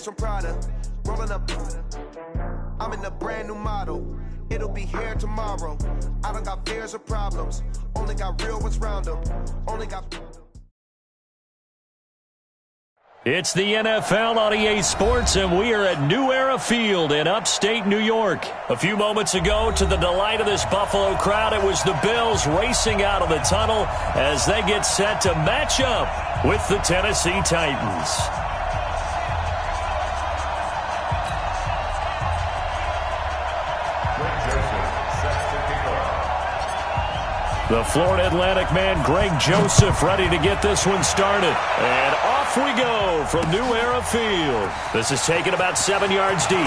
Hermes from Prada, rolling up. I'm in a brand new model. It'll be here tomorrow. I don't got fears or problems. Only got real ones round them. Only got. It's the NFL on EA Sports, and we are at New Era Field in upstate New York. A few moments ago, to the delight of this Buffalo crowd, it was the Bills racing out of the tunnel as they get set to match up with the Tennessee Titans. The Florida Atlantic man, Greg Joseph, ready to get this one started. And off we go from New Era Field. This is taken about 7 yards deep.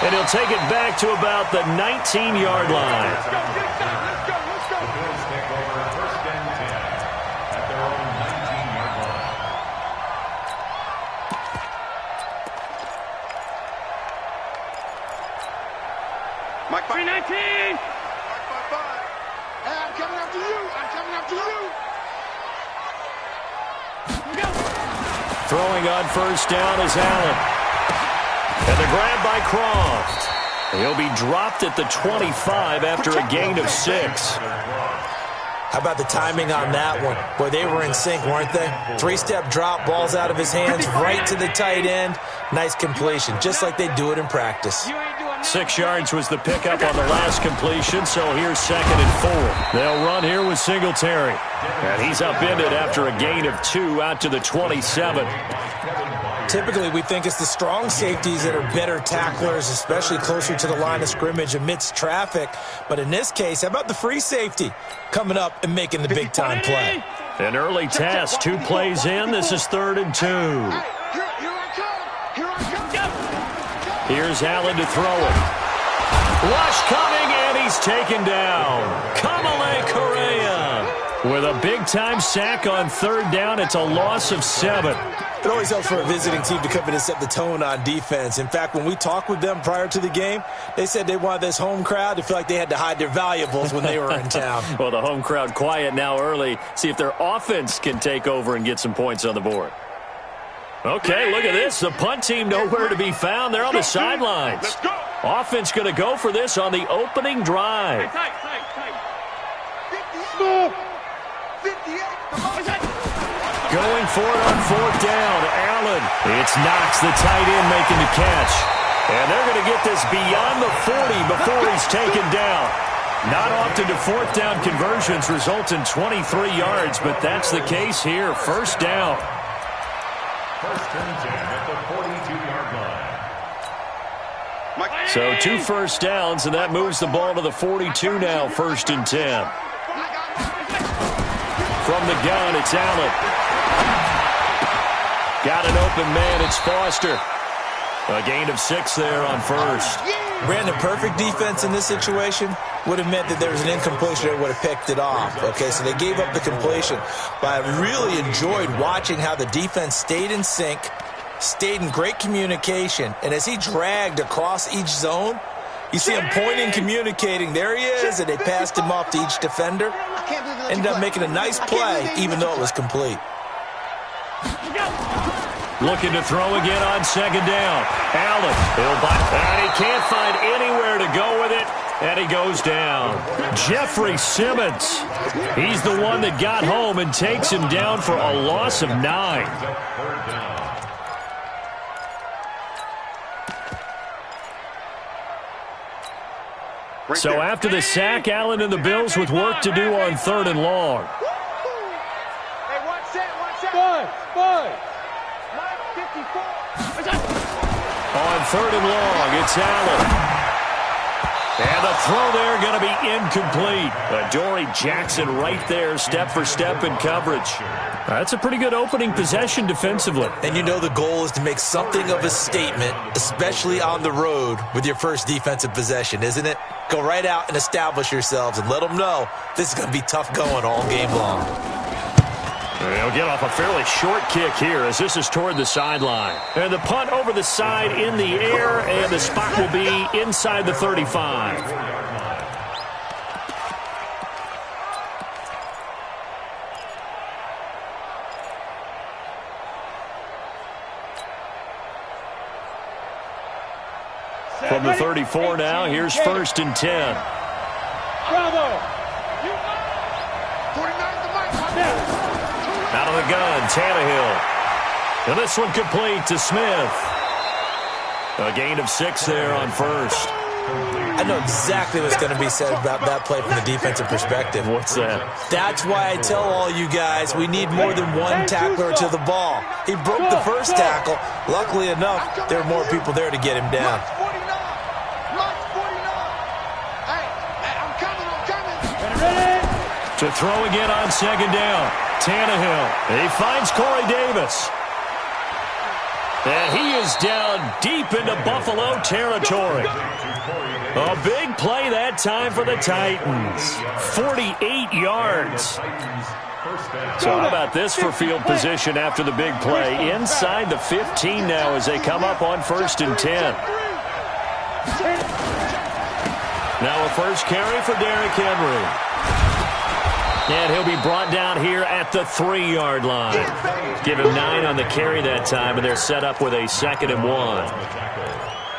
And he'll take it back to about the 19-yard line. Let's go. The Bills take over first and 10 at their own 19-yard line. Mike 319. I'm coming after you. Throwing on first down is Allen. And the grab by Croft. He'll be dropped at the 25 after a gain of 6. How about the timing on that one? Boy, they were in sync, weren't they? 3-step drop, ball's out of his hands, right to the tight end. Nice completion, just like they do it in practice. 6 yards was the pickup on the last completion, so here's 2nd and 4. They'll run here with Singletary. And he's upended after a gain of 2 out to the 27. Typically, we think it's the strong safeties that are better tacklers, especially closer to the line of scrimmage amidst traffic. But in this case, how about the free safety coming up and making the big-time play? An early test, 2 plays in. This is 3rd and 2. Here's Allen to throw it. Rush coming, and he's taken down. Kamale Correa with a big-time sack on 3rd down. It's a loss of 7. It always helps for a visiting team to come in and set the tone on defense. In fact, when we talked with them prior to the game, they said they wanted this home crowd to feel like they had to hide their valuables when they were in town. Well, the home crowd quiet now early. See if their offense can take over and get some points on the board. Okay, look at this. The punt team nowhere to be found. They're on the sidelines. Offense going to go for this on the opening drive. Going for it on 4th down. Allen. It's Knox, the tight end, making the catch. And they're going to get this beyond the 40 before he's taken down. Not often do 4th down conversions result in 23 yards, but that's the case here. 1st down. First and 10 at the 42-yard line. So 2 first downs, and that moves the ball to the 42 now, 1st and 10. From the gun, it's Allen. Got an open man, it's Foster. A gain of 6 there on 1st. Brandon, perfect defense in this situation would have meant that there was an incompletion that would have picked it off. Okay, so they gave up the completion. But I really enjoyed watching how the defense stayed in sync, stayed in great communication, and as he dragged across each zone, you see him pointing, communicating. There he is, and they passed him off to each defender. Ended up making a nice play, even though it was complete. Looking to throw again on 2nd down. Allen, and he can't find anywhere to go with it, and he goes down. Jeffrey Simmons, he's the one that got home and takes him down for a loss of 9. So after the sack, Allen and the Bills with work to do on 3rd and long. On 3rd and long, it's Allen. And the throw there going to be incomplete. Adoree Jackson right there, step for step in coverage. That's a pretty good opening possession defensively. And you know the goal is to make something of a statement, especially on the road with your first defensive possession, isn't it? Go right out and establish yourselves and let them know this is going to be tough going all game long. They'll get off a fairly short kick here as this is toward the sideline. And the punt over the side in the air, and the spot will be inside the 35. From the 34 now, here's 1st and 10. Bravo. Out of the gun, Tannehill. And this one complete to Smith. A gain of 6 there on 1st. I know exactly what's going to be said about that play from the defensive perspective. What's that? That's why I tell all you guys we need more than one tackler to the ball. He broke the first tackle. Luckily enough, there were more people there to get him down. To throw again on 2nd down. Tannehill. He finds Corey Davis. And he is down deep into Buffalo territory. A big play that time for the Titans. 48 yards. So how about this for field position after the big play? Inside the 15 now as they come up on 1st and 10. Now a first carry for Derrick Henry. And he'll be brought down here at the 3-yard line. Give him 9 on the carry that time, and they're set up with a 2nd and 1.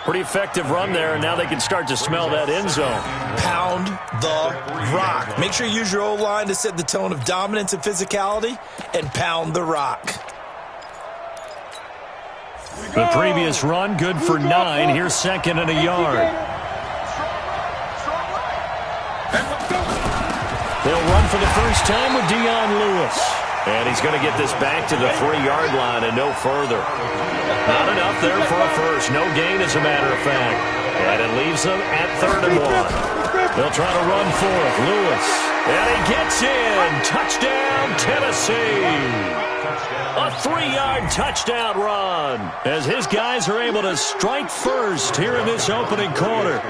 Pretty effective run there, and now they can start to smell that end zone. Pound the rock. Make sure you use your O-line to set the tone of dominance and physicality, and pound the rock. The previous run, good for 9. Here's 2nd and a yard. They'll run for the first time with Dion Lewis. And he's going to get this back to the 3-yard line and no further. Not enough there for a first. No gain, as a matter of fact. And it leaves them at 3rd and 1. They'll try to run for it. Lewis. And he gets in. Touchdown, Tennessee. A 3-yard touchdown run as his guys are able to strike first here in this opening quarter.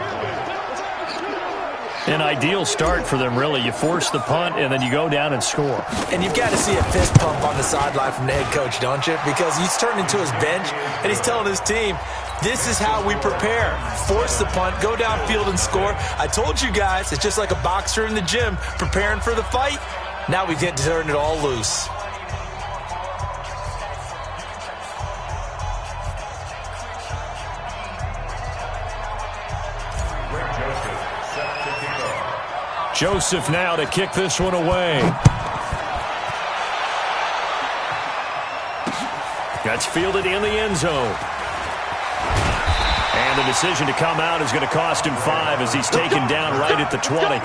An ideal start for them, really. You force the punt, and then you go down and score. And you've got to see a fist pump on the sideline from the head coach, don't you? Because he's turned into his bench, and he's telling his team, this is how we prepare. Force the punt, go downfield and score. I told you guys, it's just like a boxer in the gym preparing for the fight. Now we get to turn it all loose. Joseph now to kick this one away. That's fielded in the end zone. And the decision to come out is going to cost him 5 as he's taken down right at the 20.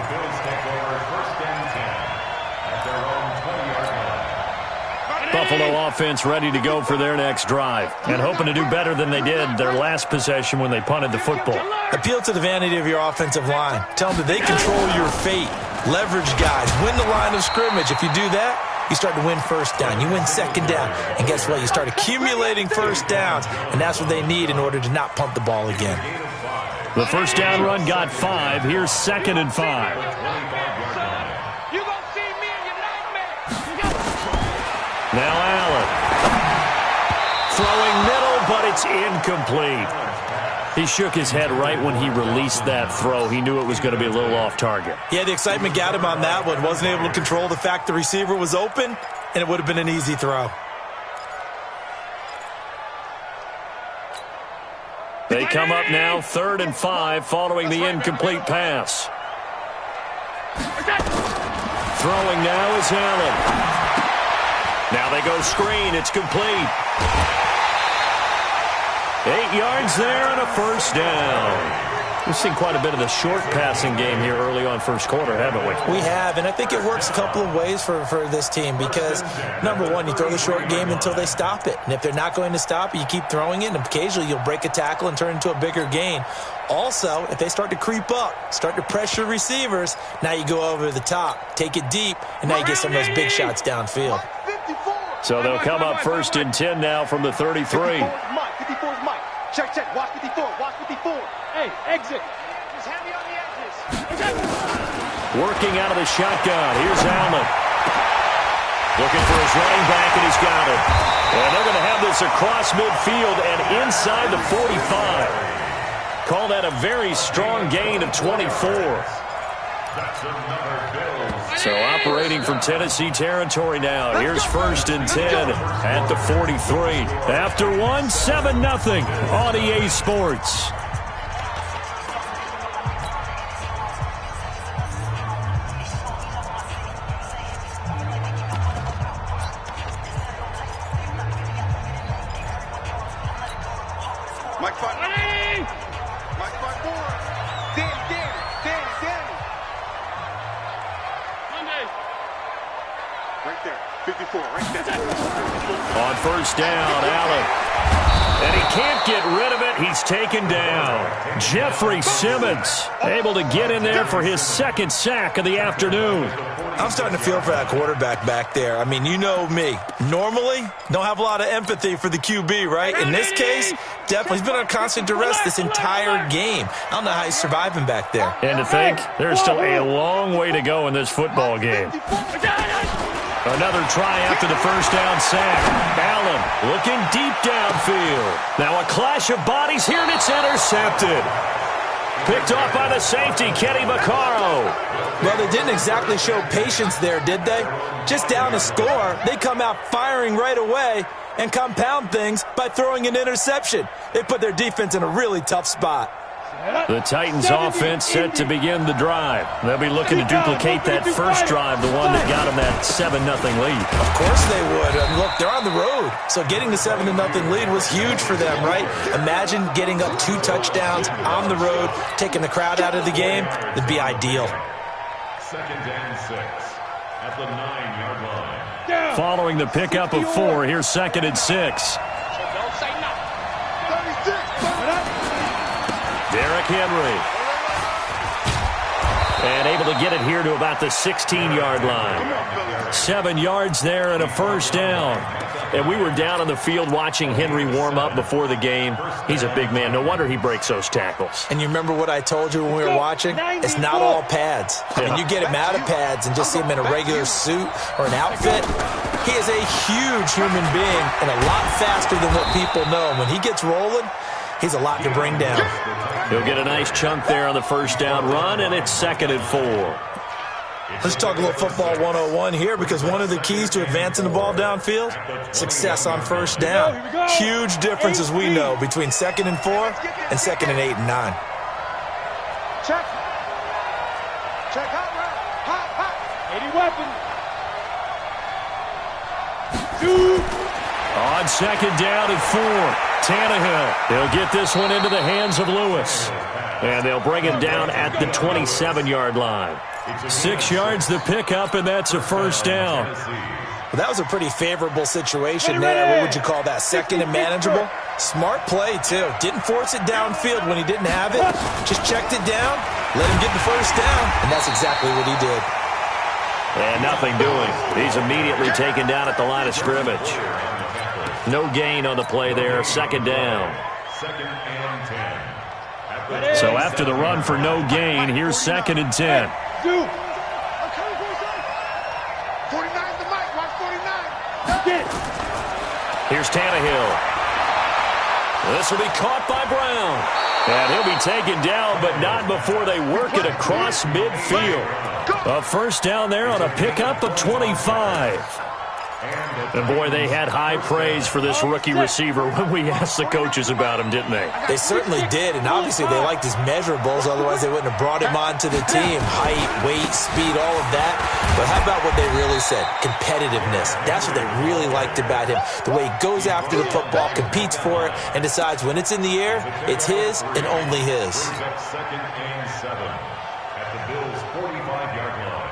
Buffalo offense ready to go for their next drive and hoping to do better than they did their last possession when they punted the football. Appeal to the vanity of your offensive line. Tell them that they control your fate. Leverage guys. Win the line of scrimmage. If you do that, you start to win first down. You win 2nd down. And guess what? You start accumulating first downs. And that's what they need in order to not punt the ball again. The first down run got 5. Here's 2nd and 5. Now Allen. Throwing middle, but it's incomplete. He shook his head right when he released that throw. He knew it was going to be a little off target. Yeah, the excitement got him on that one. Wasn't able to control the fact the receiver was open, and it would have been an easy throw. They come up now 3rd and 5 following the incomplete pass. Throwing now is Allen. Now they go screen. It's complete. 8 yards there and a first down. We've seen quite a bit of the short passing game here early on first quarter, haven't we? We have, and I think it works a couple of ways for this team because, number one, you throw the short game until they stop it. And if they're not going to stop it, you keep throwing it, and occasionally you'll break a tackle and turn it into a bigger gain. Also, if they start to creep up, start to pressure receivers, now you go over the top, take it deep, and now you get some of those big shots downfield. So they'll come up 1st and 10 now from the 33. 54 is Mike. Check. Watch 54. Hey, exit. Just heavy on the edges. Working out of the shotgun. Here's Allen. Looking for his running back, and he's got it. And they're going to have this across midfield and inside the 45. Call that a very strong gain of 24. So operating from Tennessee territory now. Here's 1st and 10 at the 43. After one, 7-0 on EA Sports. for, right? On first down, Allen. And he can't get rid of it. He's taken down. Jeffrey Simmons able to get in there for his second sack of the afternoon. I'm starting to feel for that quarterback back there. I mean, you know me. Normally, don't have a lot of empathy for the QB, right? In this case, definitely. He's been under constant duress this entire game. I don't know how he's surviving back there. And to think, there's still a long way to go in this football game. Another try after the first down sack. Allen looking deep downfield. Now a clash of bodies here, and it's intercepted. Picked off by the safety, Kenny Vaccaro. Well, they didn't exactly show patience there, did they? Just down a score, they come out firing right away and compound things by throwing an interception. They put their defense in a really tough spot. The Titans offense set to begin the drive. They'll be looking to duplicate that first drive, the one that got them that 7-0 lead. Of course they would. I mean, look, they're on the road. So getting the 7-0 lead was huge for them, right? Imagine getting up 2 touchdowns on the road, taking the crowd out of the game. It'd be ideal. 2nd and 6 at the 9-yard line. Following the pickup of 4, here's 2nd and 6. Derrick Henry. And able to get it here to about the 16-yard line. 7 yards there and a first down. And we were down on the field watching Henry warm up before the game. He's a big man. No wonder he breaks those tackles. And you remember what I told you when we were watching? It's not all pads. I mean, you get him out of pads and just see him in a regular suit or an outfit. He is a huge human being and a lot faster than what people know. When he gets rolling, he's a lot to bring down. He'll get a nice chunk there on the first down run, and it's 2nd and 4. Let's talk a little football 101 here, because one of the keys to advancing the ball downfield, success on first down. Huge difference, as we know, between 2nd and 4 and 2nd and 8 and 9. Check. Check out, right? Hot, hot. 80 weapon. 2. On 2nd down and 4. Tannehill. He'll get this one into the hands of Lewis. And they'll bring him down at the 27-yard line. 6 yards the pickup, and that's a first down. Well, that was a pretty favorable situation there. What would you call that? 2nd and manageable? Smart play, too. Didn't force it downfield when he didn't have it. Just checked it down, let him get the first down, and that's exactly what he did. And nothing doing. He's immediately taken down at the line of scrimmage. No gain on the play there, 2nd down. 2nd and 10. So after the run for no gain, here's 2nd and 10. 49 the mic, watch 49. Here's Tannehill. This will be caught by Brown. And he'll be taken down, but not before they work it across midfield. A first down there on a pickup of 25. And boy, they had high praise for this rookie receiver when we asked the coaches about him, didn't they? They certainly did, and obviously they liked his measurables, otherwise they wouldn't have brought him onto the team. Height, weight, speed, all of that. But how about what they really said? Competitiveness. That's what they really liked about him. The way he goes after the football, competes for it, and decides when it's in the air, it's his and only his. 2nd and 7 at the Bills' 45-yard line.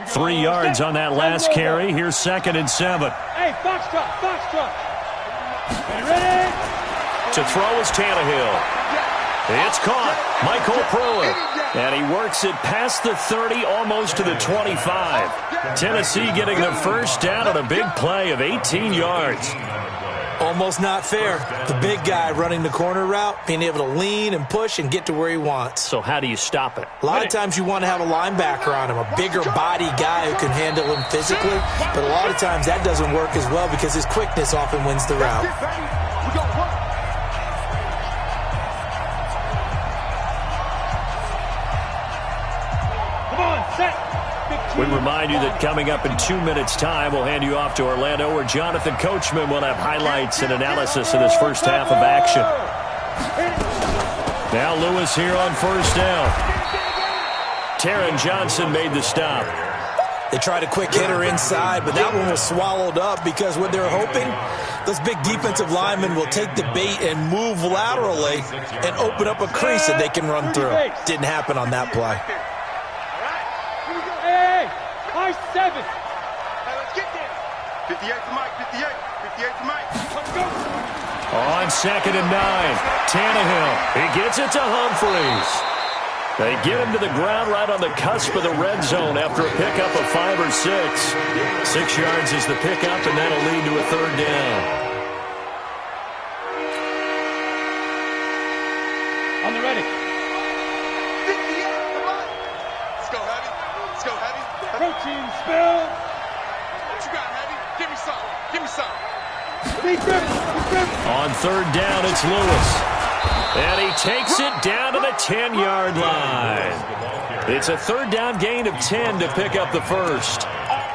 3 yards on that last carry. Here's 2nd and 7. Hey, foxtrot. Ready? To throw is Tannehill. It's caught. Michael Pruitt. And he works it past the 30, almost to the 25. Tennessee getting the first down on a big play of 18 yards. Almost not fair. The big guy running the corner route, being able to lean and push and get to where he wants. So how do you stop it? A lot of times you want to have a linebacker on him, a bigger body guy who can handle him physically, but a lot of times that doesn't work as well because his quickness often wins the route. Come on, set. We remind you that coming up in 2 minutes' time, we'll hand you off to Orlando, where Jonathan Coachman will have highlights and analysis in this first half of action. Now Lewis here on first down. Taron Johnson made the stop. They tried a quick hitter inside, but that one was swallowed up because what they're hoping, those big defensive linemen will take the bait and move laterally and open up a crease that they can run through. Didn't happen on that play. Hey, high First 7. Hey, let's get there. 58 to Mike, 58. 58 to Mike. Let's go. On 2nd and 9, Tannehill. He gets it to Humphries. They get him to the ground right on the cusp of the red zone after a pickup of 5 or 6. 6 yards is the pickup, and that'll lead to a 3rd down. On the ready. 58, come on. Let's go, Heavy. Let's go, Heavy. Protein spill. What you got, Heavy? Give me some. Give me some. On 3rd down, it's Lewis. And he takes it down to the 10-yard line. It's a 3rd down gain of 10 to pick up the first.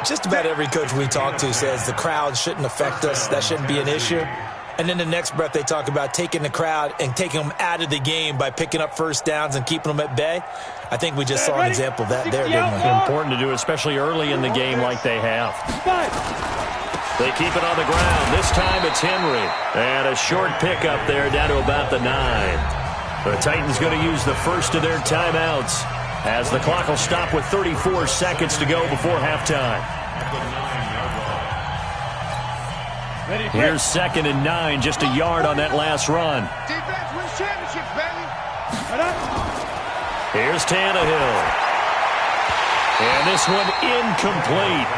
Just about every coach we talk to says the crowd shouldn't affect us. That shouldn't be an issue. And then the next breath they talk about taking the crowd and taking them out of the game by picking up first downs and keeping them at bay. I think we just saw an example of that there, didn't we? Important to do, especially early in the game like they have. They keep it on the ground. This time it's Henry. And a short pickup there down to about the 9. The Titans going to use the first of their timeouts as the clock will stop with 34 seconds to go before halftime. Here's 2nd and 9, just a yard on that last run. Defense wins championships, baby. Here's Tannehill. And this one incomplete.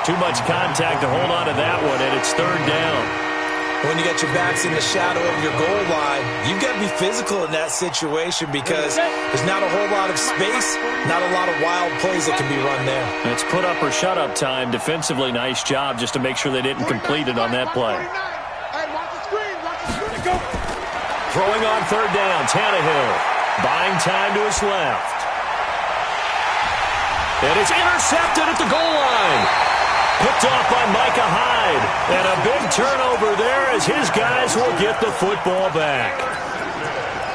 Too much contact to hold on to that one, and it's 3rd down. When you got your backs in the shadow of your goal line, you've got to be physical in that situation because there's not a whole lot of space, not a lot of wild plays that can be run there. It's put up or shut up time. Defensively, nice job just to make sure they didn't complete it on that play. Hey, watch the screen. Watch the screen. Go. Throwing on 3rd down, Tannehill. Buying time to his left. And it's intercepted at the goal line. Picked off by Micah Hyde. And a big turnover there as his guys will get the football back.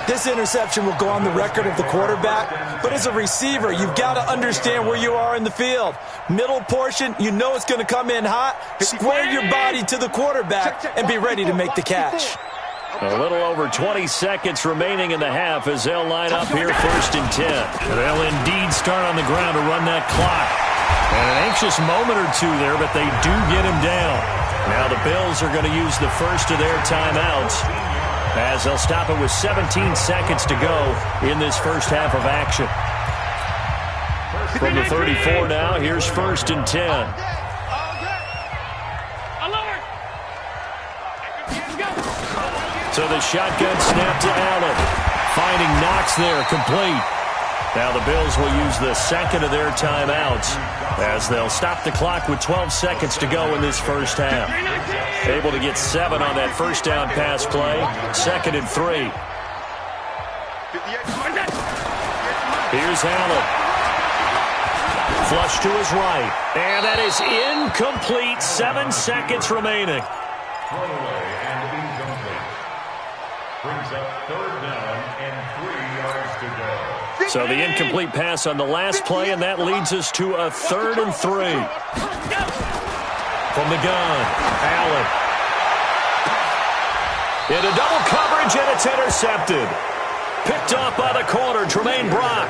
This interception will go on the record of the quarterback, but as a receiver, you've got to understand where you are in the field. Middle portion, you know it's going to come in hot. Square your body to the quarterback and be ready to make the catch. A little over 20 seconds remaining in the half as they'll line up here 1st and 10. They'll indeed start on the ground to run that clock. And an anxious moment or two there, but they do get him down. Now the Bills are going to use the first of their timeouts as they'll stop it with 17 seconds to go in this first half of action. From the 34 now, here's 1st and 10. So the shotgun snap to Allen. Finding Knox there, complete. Now the Bills will use the second of their timeouts as they'll stop the clock with 12 seconds to go in this first half. Able to get 7 on that first down pass play. 2nd and 3. Here's Allen. Flush to his right. And that is incomplete. 7 seconds remaining. Brings up 3rd down and 3 yards to go. So the incomplete pass on the last play, and that leads us to a 3rd and 3. From the gun, Allen. Into double coverage, and it's intercepted. Picked off by the corner, Tremaine Brock.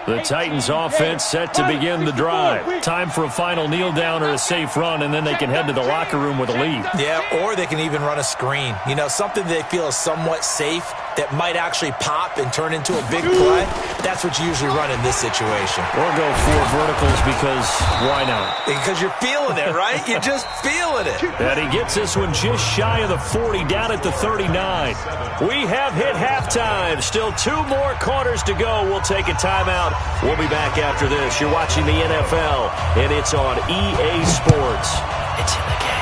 The Titans offense set to begin the drive. Time for a final kneel down or a safe run, and then they can head to the locker room with a lead. Yeah, or they can even run a screen. You know, something they feel is somewhat safe that might actually pop and turn into a big play. That's what you usually run in this situation. Or go 4 verticals because why not? Because you're feeling it, right? You're just feeling it. And he gets this one just shy of the 40, down at the 39. We have hit halftime. Still 2 more quarters to go. We'll take a timeout. We'll be back after this. You're watching the NFL, and it's on EA Sports. It's in the game.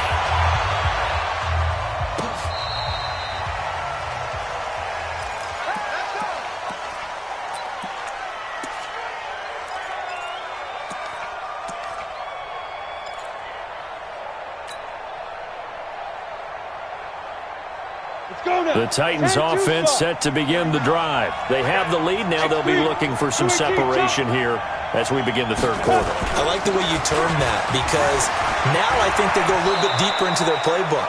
The Titans offense set to begin the drive. They have the lead. Now they'll be looking for some separation here as we begin the 3rd quarter. I like the way you term that because now I think they go a little bit deeper into their playbook.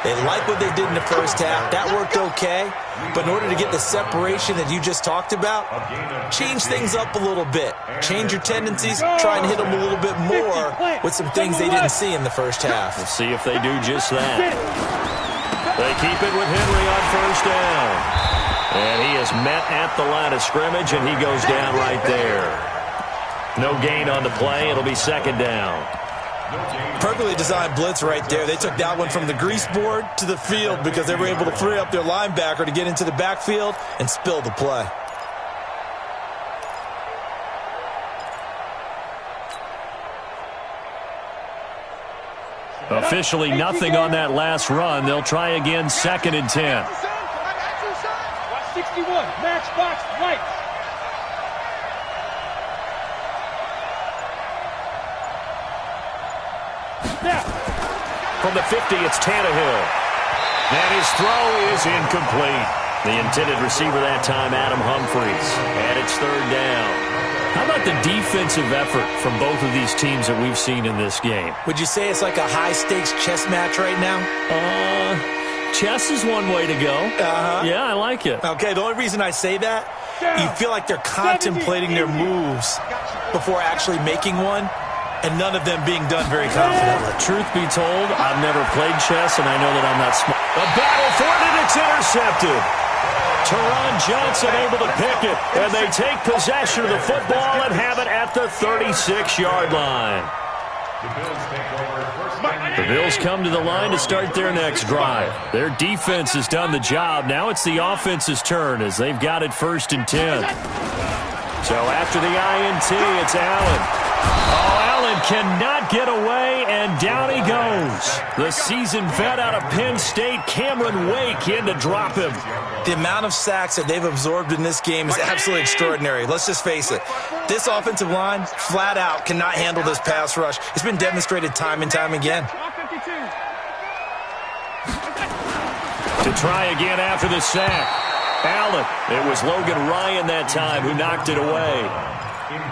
They like what they did in the first half. That worked okay. But in order to get the separation that you just talked about, change things up a little bit. Change your tendencies. Try and hit them a little bit more with some things they didn't see in the first half. We'll see if they do just that. They keep it with Henry on first down. And he is met at the line of scrimmage, and he goes down right there. No gain on the play. It'll be second down. Perfectly designed blitz right there. They took that one from the grease board to the field because they were able to free up their linebacker to get into the backfield and spill the play. Officially nothing on that last run. They'll try again, second and 10. Watch 61, matchbox right. From the 50, it's Tannehill. And his throw is incomplete. The intended receiver that time, Adam Humphries. And it's third down. How about the defensive effort from both of these teams that we've seen in this game? Would you say it's like a high-stakes chess match right now? Chess is one way to go. Yeah, I like it. Okay, the only reason I say that, you feel like they're contemplating their moves before actually making one, and none of them being done very confidently. Truth be told, I've never played chess, and I know that I'm not smart. A battle for it, and it's intercepted. Teron Johnson able to pick it, and they take possession of the football and have it at the 36-yard line. The Bills come to the line to start their next drive. Their defense has done the job. Now it's the offense's turn as they've got it first and 10. So after the INT, it's Allen. Allen cannot get away, and down he goes. The seasoned vet out of Penn State, Cameron Wake, in to drop him. The amount of sacks that they've absorbed in this game is absolutely extraordinary. Let's just face it. This offensive line, flat out, cannot handle this pass rush. It's been demonstrated time and time again. To try again after the sack. Allen. It was Logan Ryan that time who knocked it away.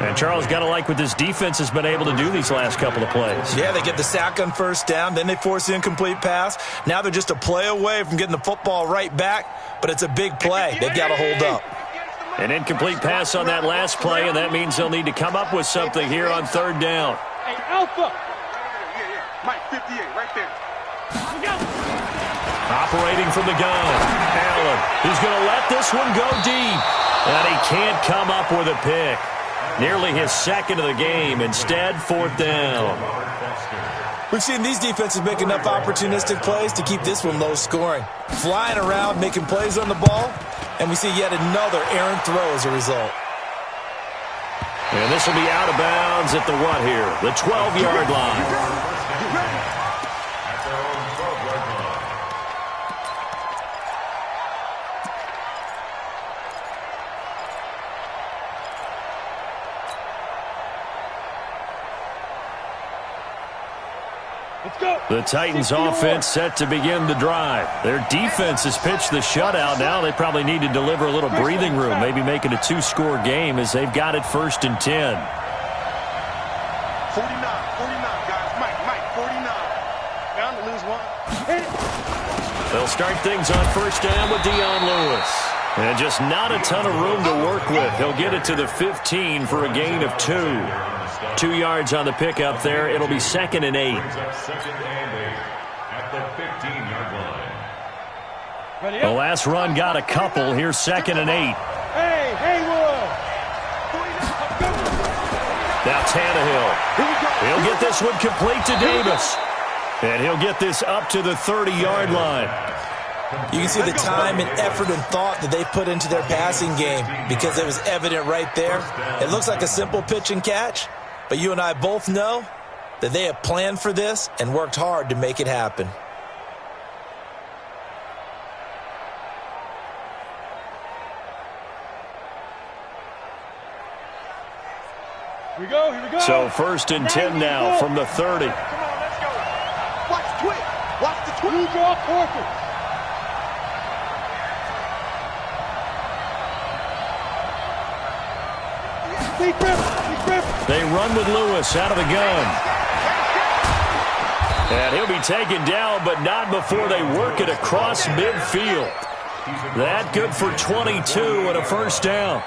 And Charles, got to like what this defense has been able to do these last couple of plays. Yeah, they get the sack on first down, then they force the incomplete pass. Now they're just a play away from getting the football right back, but it's a big play. They've got to hold up. An incomplete pass on that last play, and that means they'll need to come up with something here on third down. Hey, Alpha. Mike, 58, right there. Operating from the gun, Allen. He's going to let this one go deep, and he can't come up with a pick. Nearly his second of the game. Instead, fourth down. We've seen these defenses make enough opportunistic plays to keep this one low scoring. Flying around, making plays on the ball, and we see yet another errant throw as a result. And this will be out of bounds at the what here? The 12-yard line. The Titans offense set to begin the drive. Their defense has pitched the shutout. Now they probably need to deliver a little breathing room, maybe make it a two-score game as they've got it first and 10. 49, guys. Mike, 49. Bound to lose one. They'll start things on first down with Dion Lewis. And just not a ton of room to work with. He'll get it to the 15 for a gain of 2. 2 yards on the pickup there. It'll be second and 8. At the 15-yard line. The last run got a couple. Here's second and 8. Hey, Haywood. Now Tannehill. He'll get this one complete to Davis. And he'll get this up to the 30-yard line. You can see the time and effort and thought that they put into their passing game because it was evident right there. It looks like a simple pitch and catch, but you and I both know that they have planned for this and worked hard to make it happen. Here we go. So first and 10 now from the 30. Come on, let's go. Watch the twitch. Watch the twitch. You draw Corker. They run with Lewis out of the gun. And he'll be taken down, but not before they work it across midfield. That good for 22 and a first down.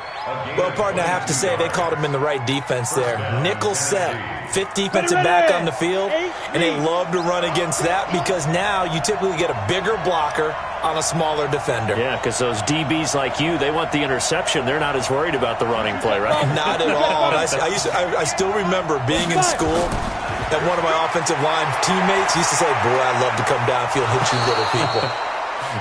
Well, partner, I have to say they called him in the right defense there. Nickel set, fifth defensive back on the field, and they love to run against that because now you typically get a bigger blocker on a smaller defender. Yeah, because those DBs like you, they want the interception. They're not as worried about the running play, right? Not at all. I still remember being in school and one of my offensive line teammates used to say, boy, I'd love to come downfield and hit you little people.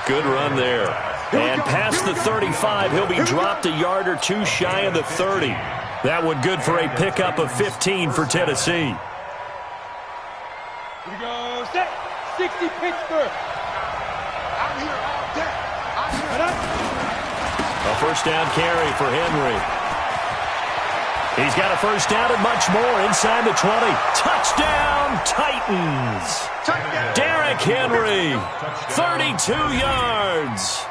Good run there. And past the 35, he'll be dropped a yard or two shy of the 30. That one good for a pickup of 15 for Tennessee. Here we go. Set. 60 Pittsburgh. I'm here all day. I'm here. A first down carry for Henry. He's got a first down and much more inside the 20. Touchdown, Titans. Derrick Henry, 32 yards.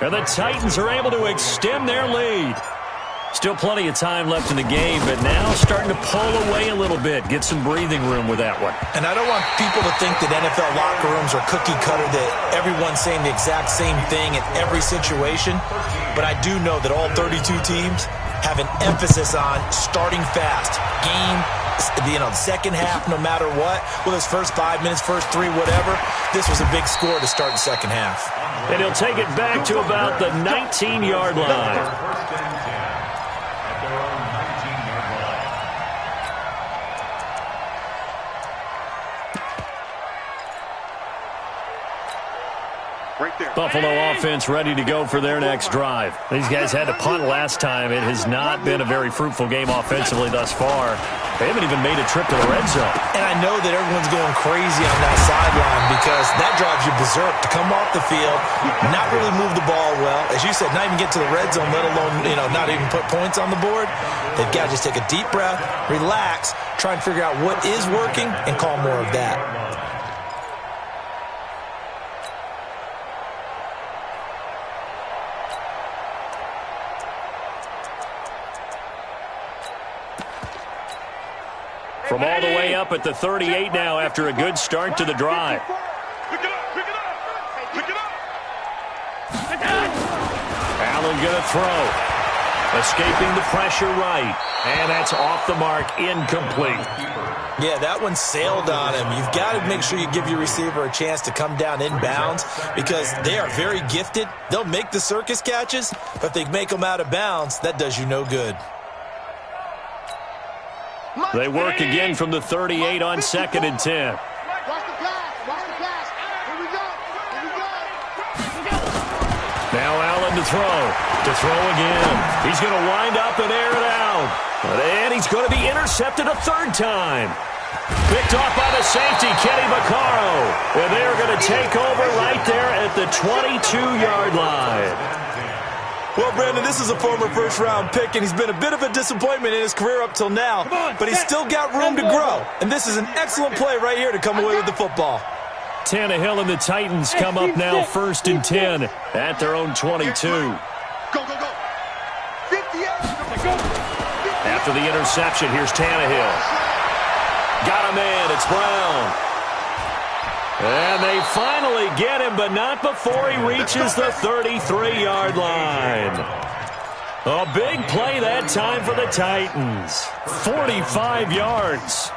And the Titans are able to extend their lead. Still plenty of time left in the game, but now starting to pull away a little bit. Get some breathing room with that one. And I don't want people to think that NFL locker rooms are cookie cutter, that everyone's saying the exact same thing in every situation. But I do know that all 32 teams have an emphasis on starting fast. Game, the second half, no matter what. Well, his first 5 minutes, first 3, whatever. This was a big score to start the second half. And he'll take it back to about the 19-yard line. Buffalo offense ready to go for their next drive. These guys had to punt last time. It has not been a very fruitful game offensively thus far. They haven't even made a trip to the red zone. And I know that everyone's going crazy on that sideline because that drives you berserk to come off the field, not really move the ball well. As you said, not even get to the red zone, let alone, not even put points on the board. They've got to just take a deep breath, relax, try and figure out what is working, and call more of that. From all the way up at the 38 now after a good start to the drive. Pick it up, pick it up, pick it up. Allen going to throw. Escaping the pressure right. And that's off the mark, incomplete. Yeah, that one sailed on him. You've got to make sure you give your receiver a chance to come down inbounds because they are very gifted. They'll make the circus catches, but if they make them out of bounds, that does you no good. They work again from the 38 on 2nd and 10. Watch the pass, watch the pass. Here we go, here we go. Now Allen to throw. To throw again. He's going to wind up and air it out. And he's going to be intercepted a third time. Picked off by the safety, Kenny Vaccaro. And they're going to take over right there at the 22-yard line. Well, Brandon, this is a former first-round pick, and he's been a bit of a disappointment in his career up till now, but he's still got room to grow, and this is an excellent play right here to come away with the football. Tannehill and the Titans come up now 1st and 10 at their own 22. Go, go, go. 58. After the interception, here's Tannehill. Got a man, it's Brown. And they finally get him, but not before he reaches the 33-yard line. A big play that time for the Titans. 45 yards.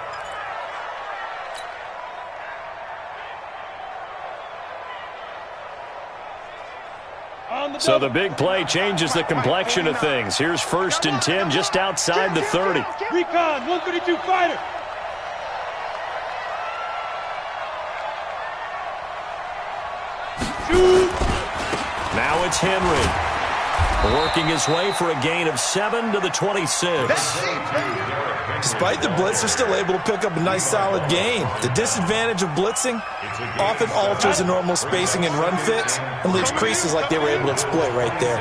So the big play changes the complexion of things. Here's 1st and 10 just outside the 30. Recon, 132 fighter. Now it's Henry. Working his way for a gain of 7 to the 26. Despite the blitz, they're still able to pick up a nice solid gain. The disadvantage of blitzing often alters the normal spacing and run fits and leaves creases like they were able to exploit right there.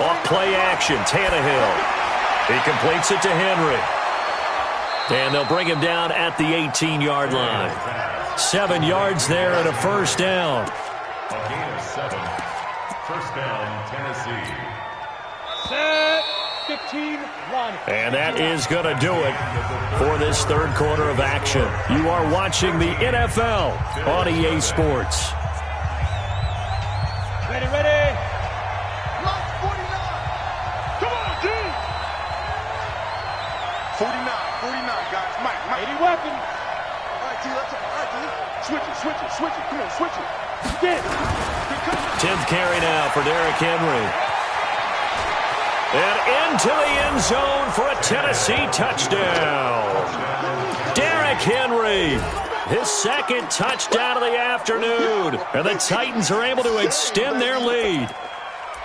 Off play action, Tannehill. He completes it to Henry. And they'll bring him down at the 18-yard line. 7 yards there and a first down. A gain of 7. First down, Tennessee. Set. 15, run. And that is going to do it for this third quarter of action. You are watching the NFL on EA Sports. Ready, ready. Mike, 49. Come on, G. 49, guys. Mike. 80 weapon. All right, T, let's go. All right, T. Switch it. Come on, switch it. Get. 10th carry now for Derrick Henry. And into the end zone for a Tennessee touchdown. Derrick Henry, his second touchdown of the afternoon. And the Titans are able to extend their lead.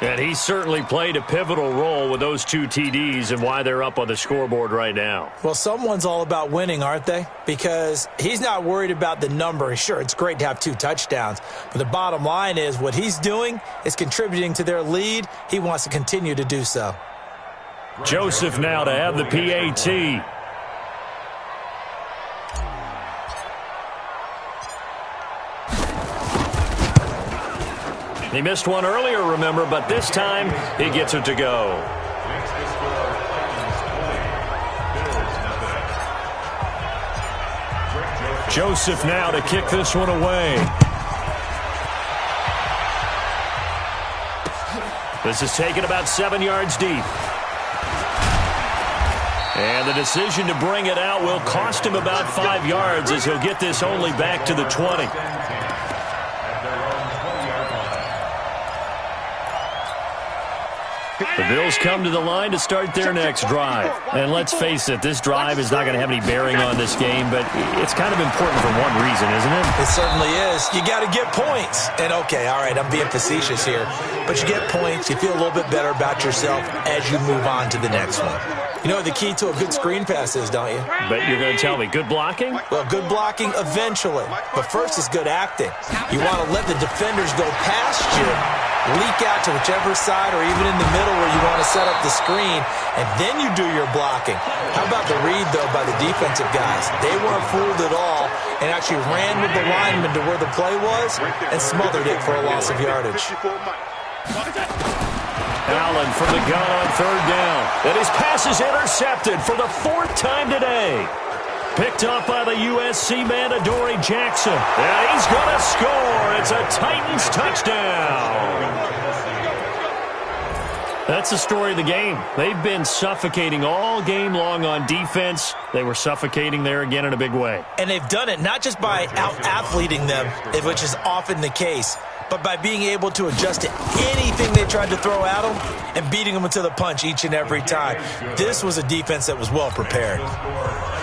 And he certainly played a pivotal role with those 2 TDs and why they're up on the scoreboard right now. Well, someone's all about winning, aren't they? Because he's not worried about the number. Sure, it's great to have 2 touchdowns. But the bottom line is what he's doing is contributing to their lead. He wants to continue to do so. Joseph now to have the PAT. He missed one earlier, remember, but this time he gets it to go. Joseph now to kick this one away. This is taken about 7 yards deep. And the decision to bring it out will cost him about 5 yards as he'll get this only back to the 20. The Bills come to the line to start their next drive. And let's face it, this drive is not going to have any bearing on this game, but it's kind of important for one reason, isn't it? It certainly is. You got to get points. And, okay, all right, I'm being facetious here. But you get points, you feel a little bit better about yourself as you move on to the next one. You know what the key to a good screen pass is, don't you? But you're going to tell me, good blocking? Well, good blocking eventually. But first is good acting. You want to let the defenders go past you, leak out to whichever side or even in the middle where you want to set up the screen, and then you do your blocking. How about the read, though, by the defensive guys? They weren't fooled at all and actually ran with the lineman to where the play was and smothered it for a loss of yardage. Allen from the gun on third down. And his pass is intercepted for the 4th time today. Picked up by the USC man, Adoree Jackson. And he's going to score. It's a Titans touchdown. That's the story of the game. They've been suffocating all game long on defense. They were suffocating there again in a big way. And they've done it not just by out-athleting them, which is often the case, but by being able to adjust to anything they tried to throw at them and beating them to the punch each and every time. This was a defense that was well prepared.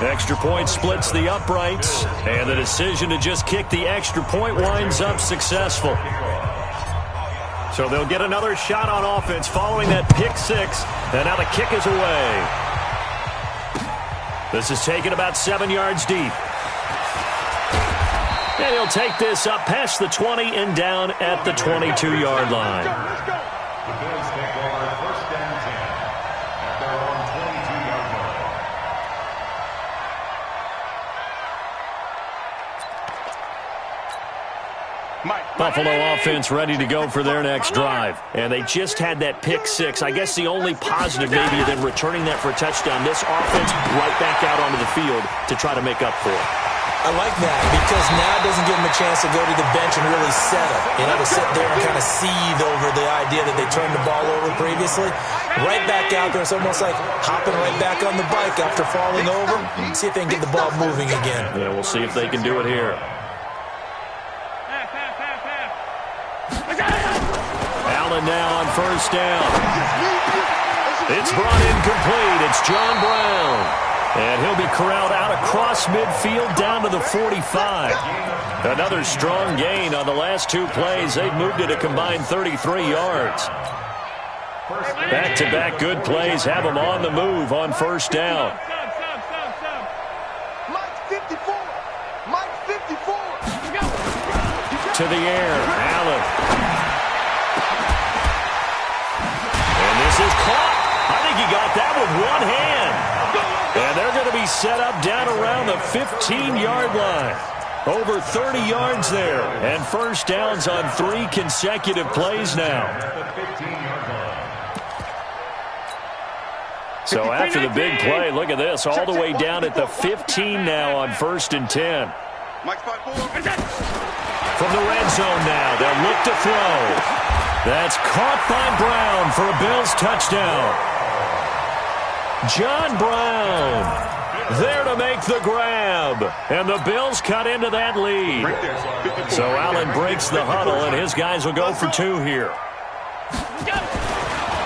Extra point splits the uprights, and the decision to just kick the extra point winds up successful. So they'll get another shot on offense following that pick 6, and now the kick is away. This is taken about 7 yards deep. And he'll take this up past the 20 and down at the 22-yard line. The Bills take over 1st and 10 at their own 22-yard line. Buffalo offense ready to go for their next drive. And they just had that pick 6. I guess the only positive maybe than returning that for a touchdown. This offense right back out onto the field to try to make up for it. I like that because now it doesn't give them a chance to go to the bench and really settle. You know, to sit there and kind of seethe over the idea that they turned the ball over previously. Right back out there, it's almost like hopping right back on the bike after falling over. See if they can get the ball moving again. Yeah, we'll see if they can do it here. Allen now on 1st down. It's brought in complete. It's John Brown. And he'll be corralled out across midfield down to the 45. Another strong gain on the last 2 plays. They've moved it a combined 33 yards. Back-to-back good plays have them on the move on 1st down. Mike 54. Mike 54. To the air. Allen. And this is caught. I think he got that with one hand. And they're going to be set up down around the 15-yard line. Over 30 yards there. And 1st downs on 3 consecutive plays now. So after the big play, look at this, all the way down at the 15 now on 1st and 10. From the red zone now, they'll look to throw. That's caught by Brown for a Bills touchdown. John Brown there to make the grab. And the Bills cut into that lead. So Allen breaks the huddle, and his guys will go for 2 here.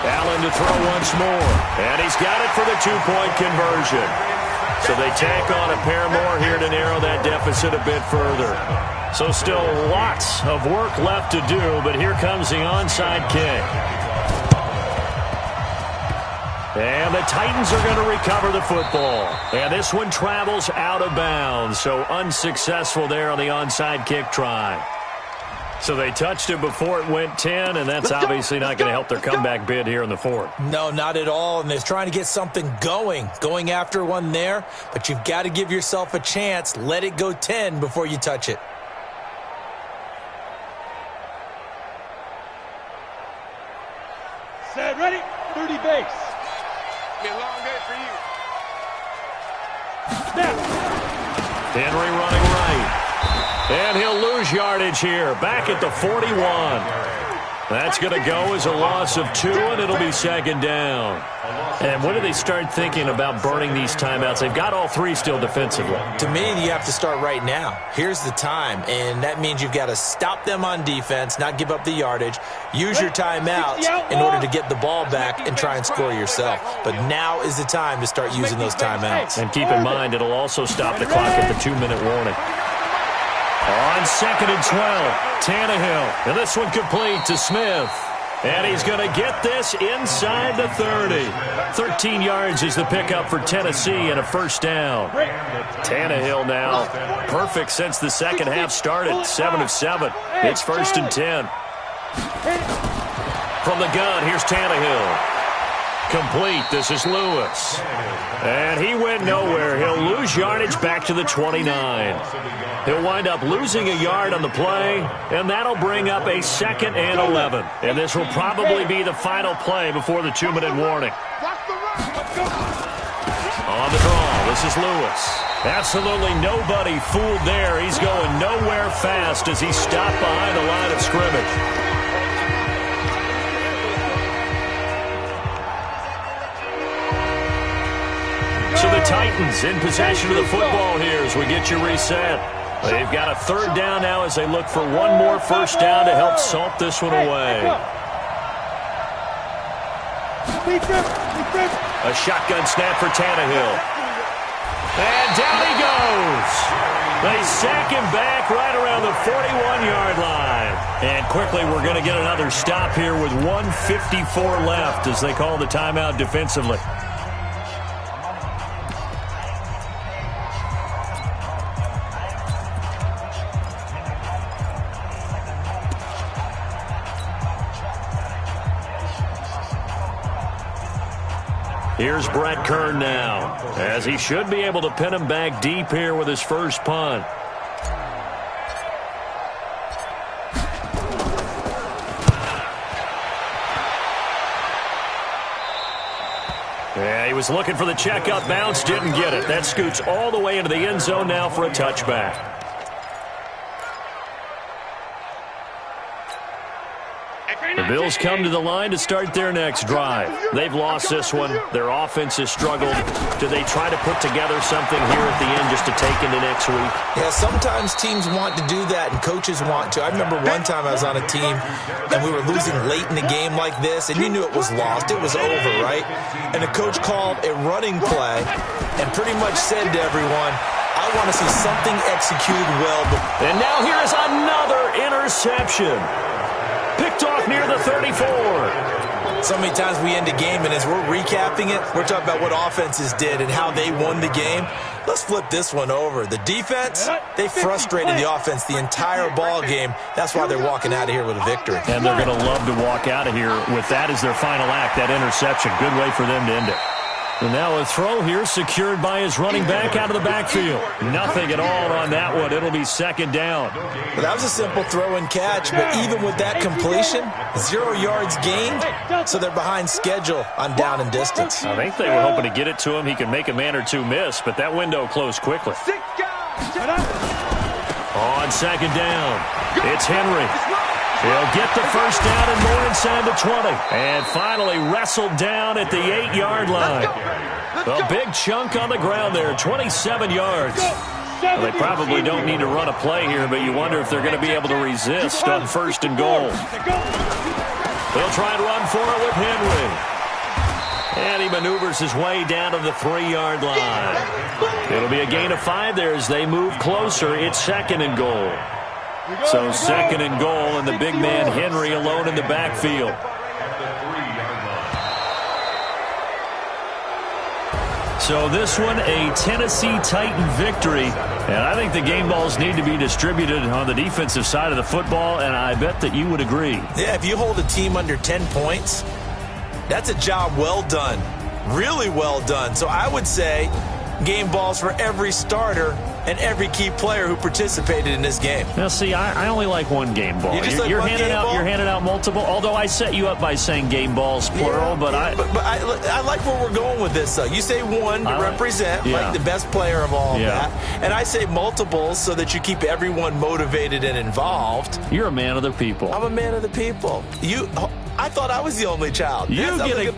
Allen to throw once more. And he's got it for the 2-point conversion. So they tack on a pair more here to narrow that deficit a bit further. So still lots of work left to do, but here comes the onside kick. And the Titans are going to recover the football. And this one travels out of bounds, so unsuccessful there on the onside kick try. So they touched it before it went 10, and that's obviously not going to help their comeback bid here in the 4th. No, not at all, and they're trying to get something going after one there, but you've got to give yourself a chance. Let it go 10 before you touch it. Set, ready, 30 base. Be a long day for you. Snap. Henry running right. And he'll lose yardage here. Back at the 41. That's going to go as a loss of 2, and it'll be 2nd down. And when do they start thinking about burning these timeouts? They've got all 3 still defensively. To me, you have to start right now. Here's the time, and that means you've got to stop them on defense, not give up the yardage, use your timeouts in order to get the ball back and try and score yourself. But now is the time to start using those timeouts. And keep in mind, it'll also stop the clock at the 2-minute warning. On 2nd and 12, Tannehill. And this one complete to Smith. And he's going to get this inside the 30. 13 yards is the pickup for Tennessee and a 1st down. Tannehill now perfect since the second half started. 7 of 7. It's 1st and 10. From the gun, here's Tannehill. Complete. This is Lewis. And he went nowhere. He'll lose yardage back to the 29. He'll wind up losing a yard on the play, and that'll bring up a 2nd and 11. And this will probably be the final play before the 2-minute warning. On the draw, this is Lewis. Absolutely nobody fooled there. He's going nowhere fast as he stopped behind the line of scrimmage. So the Titans in possession of the football here as we get you reset. They've got a 3rd down now as they look for one more 1st down to help salt this one away. A shotgun snap for Tannehill. And down he goes. They sack him back right around the 41-yard line. And quickly we're going to get another stop here with 1:54 left as they call the timeout defensively. Here's Brett Kern now, as he should be able to pin him back deep here with his first punt. Yeah, he was looking for the checkup bounce, didn't get it. That scoots all the way into the end zone now for a touchback. The Bills come to the line to start their next drive. They've lost this one. Their offense has struggled. Do they try to put together something here at the end just to take into next week? Yeah, sometimes teams want to do that and coaches want to. I remember one time I was on a team and we were losing late in the game like this, and you knew it was lost. It was over, right? And the coach called a running play and pretty much said to everyone, I want to see something executed well. And now here is another interception. Picked off near the 34. So many times we end a game, and as we're recapping it, we're talking about what offenses did and how they won the game. Let's flip this one over. The defense, they frustrated the offense the entire ball game. That's why they're walking out of here with a victory. And they're going to love to walk out of here with that as their final act, that interception. Good way for them to end it. And now a throw here secured by his running back out of the backfield. Nothing at all on that one. It'll be second down. Well, that was a simple throw and catch, but even with that completion, 0 yards gained, so they're behind schedule on down and distance. I think they were hoping to get it to him. He could make a man or two miss, but that window closed quickly. On second down, it's Henry. He'll get the first down and more inside the 20. And finally wrestled down at the 8-yard line. A big chunk on the ground there, 27 yards. Well, they probably don't need to run a play here, but you wonder if they're going to be able to resist on first and goal. They'll try and run for it with Henry. And he maneuvers his way down to the 3-yard line. It'll be a gain of 5 there as they move closer. It's second and goal. So second and goal, and the big man Henry alone in the backfield. So this one, a Tennessee Titan victory. And I think the game balls need to be distributed on the defensive side of the football, and I bet that you would agree. Yeah, if you hold a team under 10 points, that's a job well done. Really well done. So I would say game balls for every starter and every key player who participated in this game. Now, see, I only like one game ball. You're handing out multiple. Although I set you up by saying game balls plural, but I like where we're going with this. Though you say one to represent like the best player of all of that, and I say multiples so that you keep everyone motivated and involved. You're a man of the people. I'm a man of the people. I thought I was the only child. You get a.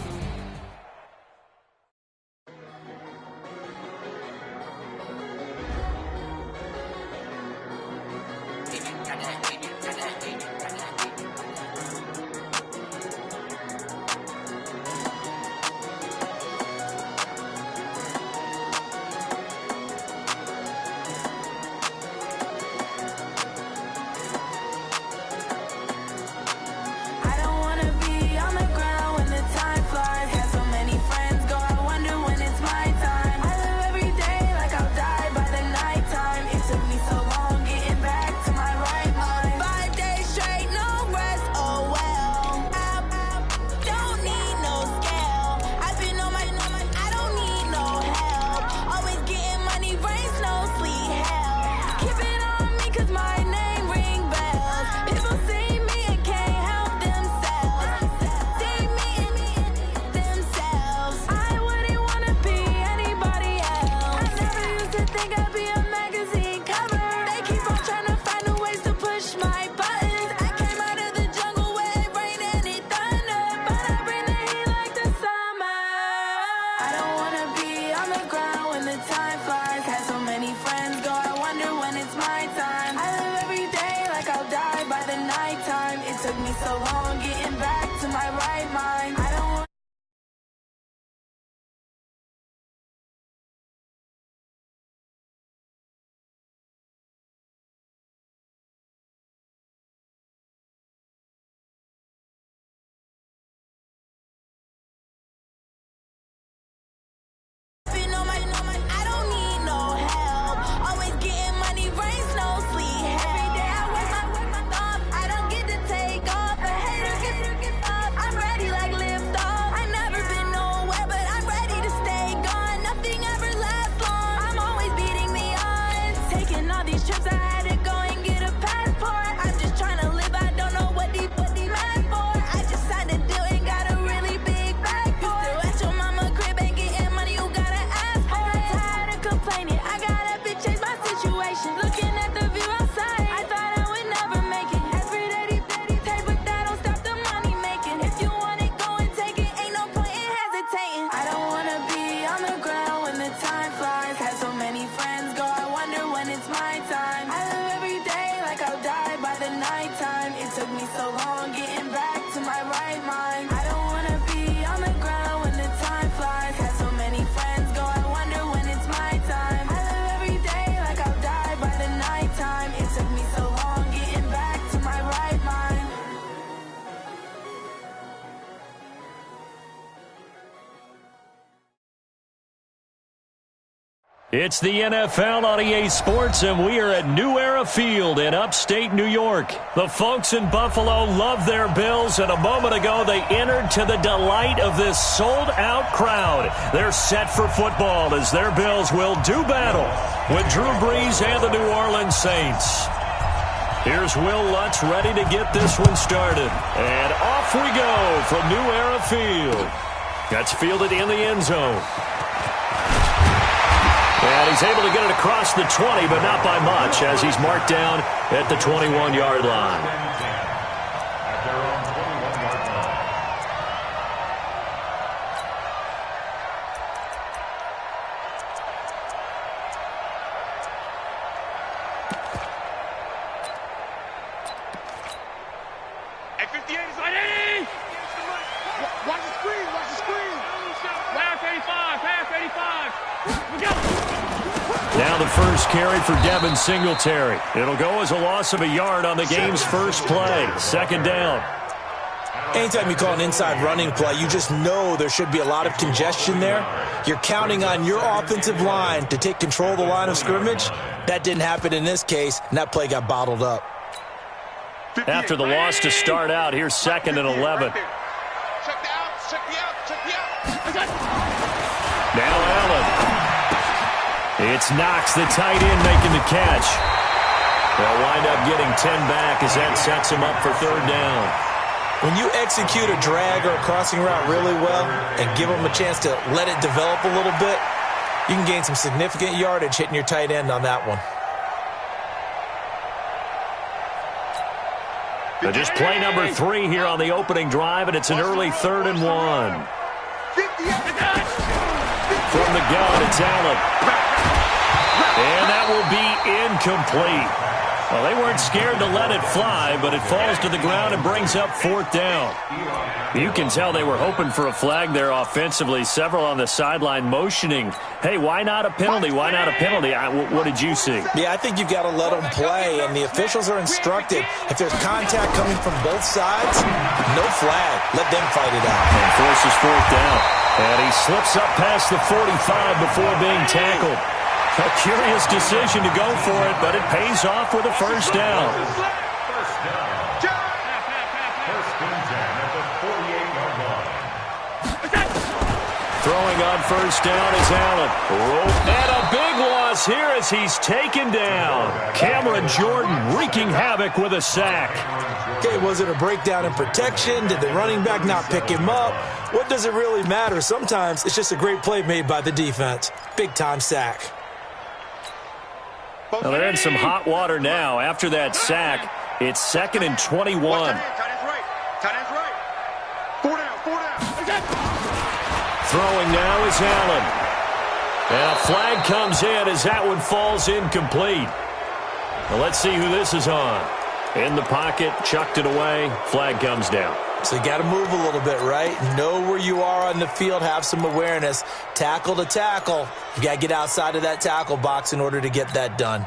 I don't wanna be on the ground when the time flies. It's the NFL on EA Sports, and we are at New Era Field in upstate New York. The folks in Buffalo love their Bills, and a moment ago they entered to the delight of this sold-out crowd. They're set for football as their Bills will do battle with Drew Brees and the New Orleans Saints. Here's Will Lutz ready to get this one started. And off we go from New Era Field. That's fielded in the end zone. And he's able to get it across the 20, but not by much, as he's marked down at the 21-yard line. At their own 21-yard line. At 58 is like 80! Watch the screen, watch the screen! Pass 85, pass 85! We go! Now the first carry for Devin Singletary. It'll go as a loss of a yard on the game's first play. Second down. Anytime you call an inside running play, you just know there should be a lot of congestion there. You're counting on your offensive line to take control of the line of scrimmage. That didn't happen in this case, and that play got bottled up. After the loss to start out, here's 2nd and 11. Check the out, check the out! Now Allen. It's Knox, the tight end, making the catch. They'll wind up getting 10 back as that sets him up for third down. When you execute a drag or a crossing route really well and give them a chance to let it develop a little bit, you can gain some significant yardage hitting your tight end on that one. So just play number 3 here on the opening drive, and it's an early 3rd and 1. From the gun, it's Allen. And that will be incomplete. Well, they weren't scared to let it fly, but it falls to the ground and brings up 4th down. You can tell they were hoping for a flag there offensively. Several on the sideline motioning, hey, why not a penalty? Why not a penalty? What did you see? Yeah, I think you've got to let them play, and the officials are instructed. If there's contact coming from both sides, no flag. Let them fight it out. And forces 4th down. And he slips up past the 45 before being tackled. A curious decision to go for it, but it pays off with a first down. First down. First and 10 at the 48-yard line. Throwing on first down is Allen. And a big loss here as he's taken down. Cameron Jordan wreaking havoc with a sack. Okay, was it a breakdown in protection? Did the running back not pick him up? What does it really matter? Sometimes it's just a great play made by the defense. Big-time sack. Well, they're in some hot water now. After that sack, it's 2nd and 21. Tight end's right. Tight end's right. 4 down. Throwing now is Allen. And a flag comes in as that one falls incomplete. Well, let's see who this is on. In the pocket, chucked it away. Flag comes down. So you got to move a little bit, right? Know where you are on the field, have some awareness. Tackle to tackle. You got to get outside of that tackle box in order to get that done.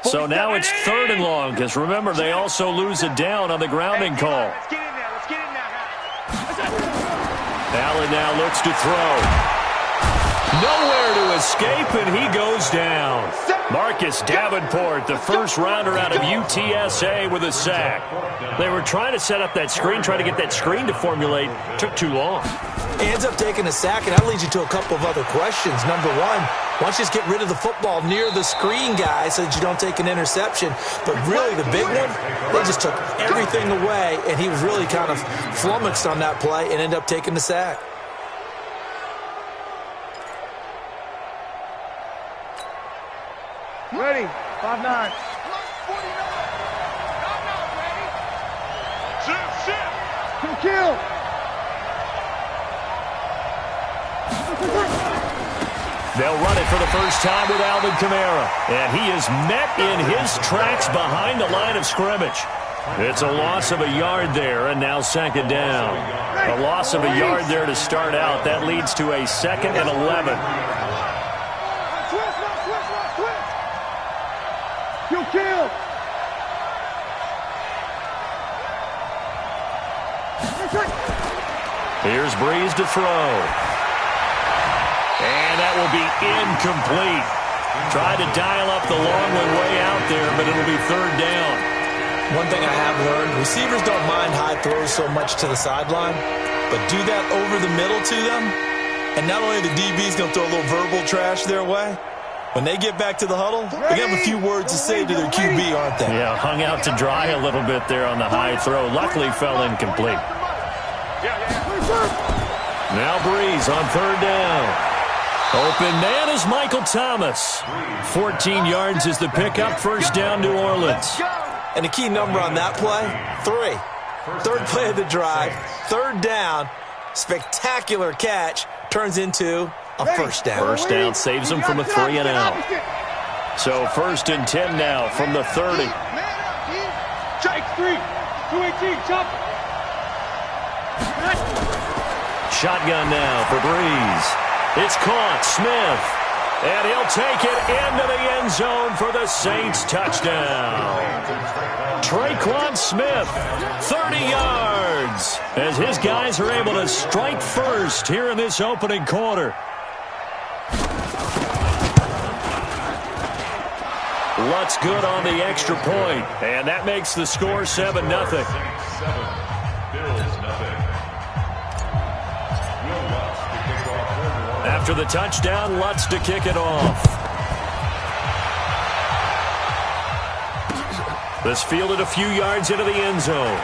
So now it's 3rd and long, because remember, they also lose a down on the grounding call. Let's get in there. Let's get in there. Allen now looks to throw. Nowhere to escape, and he goes down. Marcus Davenport, the first rounder out of UTSA with a sack. They were trying to set up that screen, trying to get that screen to formulate. Took too long. He ends up taking a sack, and that leads you to a couple of other questions. Number one, why don't you just get rid of the football near the screen guy so that you don't take an interception? But really, the big one, they just took everything away, and he was really kind of flummoxed on that play and ended up taking the sack. Ready. 5-9. Kill. They'll run it for the first time with Alvin Kamara. And he is met in his tracks behind the line of scrimmage. It's a loss of a yard there, and now 2nd down. A loss of a yard there to start out. That leads to a 2nd and 11. You kill. Here's Breeze to throw. And that will be incomplete. Tried to dial up the long one way out there, but it'll be third down. One thing I have learned, receivers don't mind high throws so much to the sideline, but do that over the middle to them, and not only the DB's going to throw a little verbal trash their way, when they get back to the huddle, they have a few words to say to their QB, aren't they? Yeah, hung out to dry a little bit there on the high throw. Luckily fell incomplete. Now Breeze on third down. Open man is Michael Thomas. 14 yards is the pickup. First down, New Orleans. And the key number on that play, 3. Third play of the drive, third down, spectacular catch, turns into a first down. First down saves them from a 3 and out. So first and 10 now from the 30. Strike 3. 218. Chop. Shotgun now for Breeze. It's caught. Smith. And he'll take it into the end zone for the Saints touchdown. Traquan Smith, 30 yards, as his guys are able to strike first here in this opening quarter. Lutz good on the extra point, and that makes the score 7-0. After the touchdown, Lutz to kick it off. This fielded a few yards into the end zone.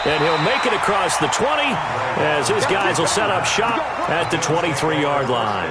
And he'll make it across the 20 as his guys will set up shop at the 23-yard line.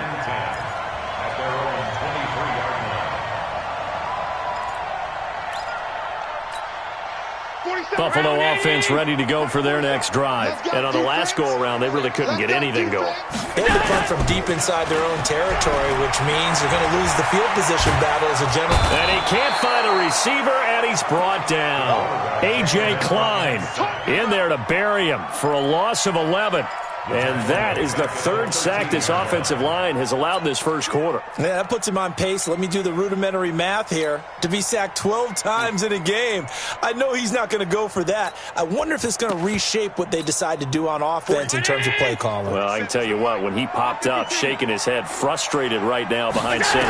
Buffalo offense ready to go for their next drive. And on the last go-around, they really couldn't get anything going. They had to punt from deep inside their own territory, which means they're going to lose the field position battle as a general. And he can't find a receiver, and he's brought down. A.J. Klein in there to bury him for a loss of 11. And that is the third sack this offensive line has allowed this first quarter. Yeah, that puts him on pace. Let me do the rudimentary math here. To be sacked 12 times in a game. I know he's not going to go for that. I wonder if it's going to reshape what they decide to do on offense in terms of play calling. Well, I can tell you what, when he popped up, shaking his head, frustrated right now behind center.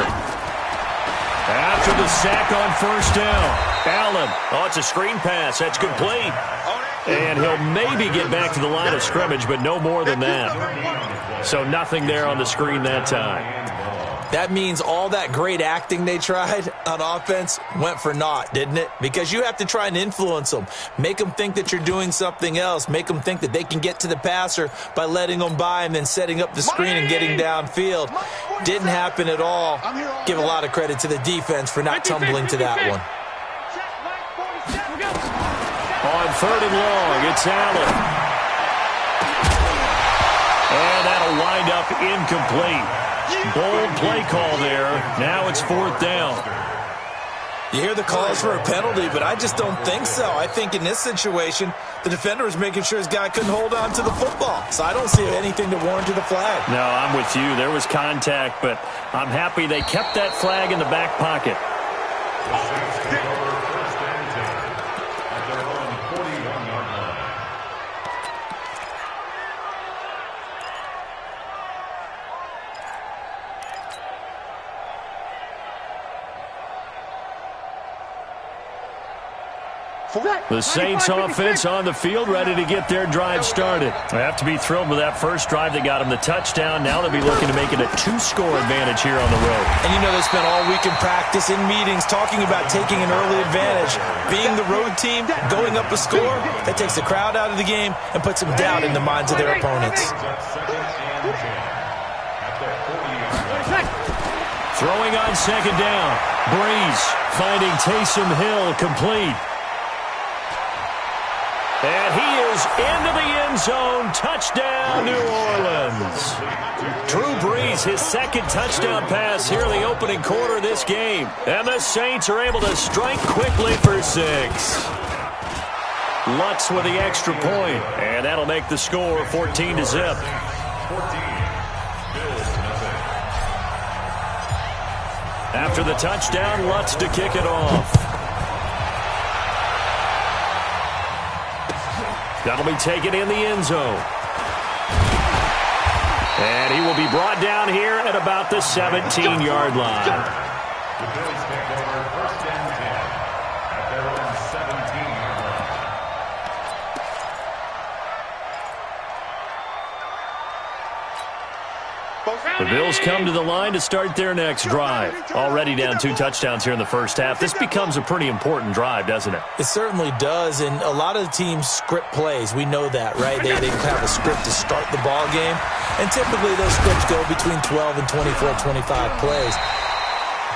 After the sack on first down, Allen. Oh, it's a screen pass. That's complete. And he'll maybe get back to the line of scrimmage, but no more than that. So nothing there on the screen that time. That means all that great acting they tried on offense went for naught, didn't it? Because you have to try and influence them. Make them think that you're doing something else. Make them think that they can get to the passer by letting them by and then setting up the screen and getting downfield. Didn't happen at all. Give a lot of credit to the defense for not tumbling to that one. On third and long, it's Allen. And that'll wind up incomplete. Bold play call there. Now it's fourth down. You hear the calls for a penalty, but I just don't think so. I think in this situation, the defender is making sure his guy couldn't hold on to the football. So I don't see anything to warrant the flag. No, I'm with you. There was contact, but I'm happy they kept that flag in the back pocket. The Saints offense on the field, ready to get their drive started. They have to be thrilled with that first drive that got them the touchdown. Now they'll be looking to make it a 2-score advantage here on the road. And you know they spent all week in practice, in meetings, talking about taking an early advantage. Being the road team, going up a score, that takes the crowd out of the game and puts some doubt in the minds of their opponents. Throwing on second down. Breeze finding Taysom Hill complete. And he is into the end zone. Touchdown, New Orleans. Drew Brees, his second touchdown pass here in the opening quarter of this game. And the Saints are able to strike quickly for 6. Lutz with the extra point. And that'll make the score 14-0. After the touchdown, Lutz to kick it off. That'll be taken in the end zone. And he will be brought down here at about the 17-yard line. The Bills take over 1st and 10 at their own 17-yard line. The Bills come to the line to start their next drive. Already down 2 touchdowns here in the first half. This becomes a pretty important drive, doesn't it? It certainly does, and a lot of the teams script plays. We know that, right? They have a script to start the ball game, and typically those scripts go between 12 and 24, 25 plays.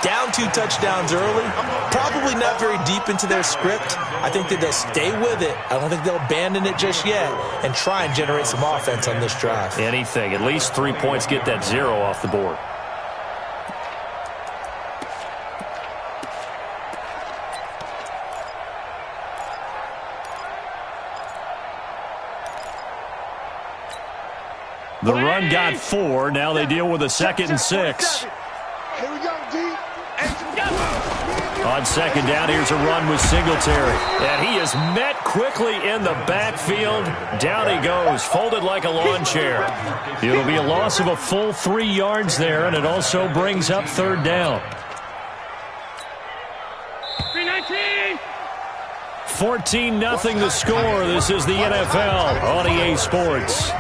Down 2 touchdowns early, probably not very deep into their script. I think that they'll stay with it. I don't think they'll abandon it just yet and try and generate some offense on this drive. Anything. At least 3 points, get that 0 off the board. The run got 4. Now they deal with a 2nd and 6. Here we go, D. On 2nd down, here's a run with Singletary. And he is met quickly in the backfield. Down he goes, folded like a lawn chair. It'll be a loss of a full 3 yards there, and it also brings up 3rd down. 14-0 the score. This is the NFL on EA Sports.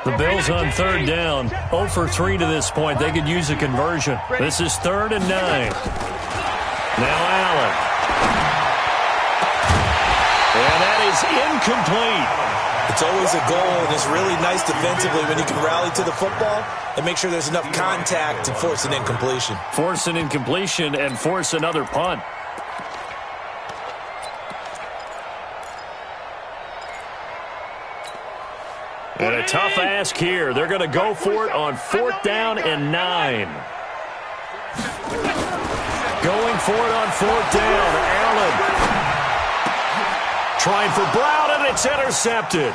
The Bills on 3rd down, 0 for 3 to this point. They could use a conversion. This is 3rd and 9. Now Allen. And that is incomplete. It's always a goal, and it's really nice defensively when you can rally to the football and make sure there's enough contact to force an incompletion. Force an incompletion and force another punt. And a tough ask here. They're going to go for it on 4th down and 9. Going for it on 4th down. Allen. Trying for Brown, and it's intercepted.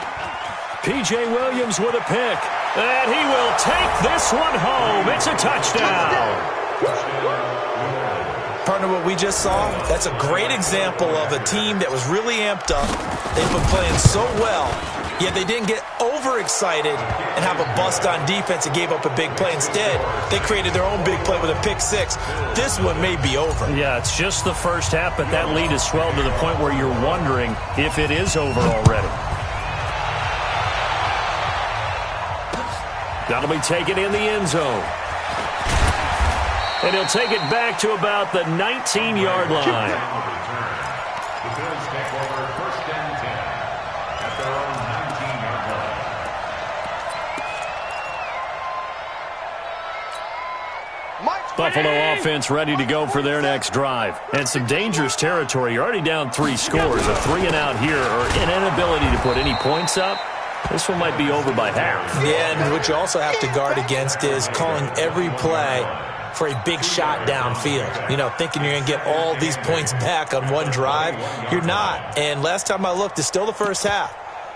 P.J. Williams with a pick. And he will take this one home. It's a touchdown. Partner, what we just saw, that's a great example of a team that was really amped up. They've been playing so well, yet they didn't get overexcited and have a bust on defense and gave up a big play. Instead, they created their own big play with a pick-6. This one may be over. Yeah, it's just the first half, but that lead has swelled to the point where you're wondering if it is over already. That'll be taken in the end zone. And he'll take it back to about the 19-yard line. The Bills take over 1st and 10 at their own 19-yard line. Buffalo offense ready to go for their next drive. And some dangerous territory. You're already down 3 scores. A 3-and-out here or an inability to put any points up. This one might be over by half. Yeah, and what you also have to guard against is calling every play for a big shot downfield. You know, thinking you're going to get all these points back on one drive. You're not. And last time I looked, it's still the first half.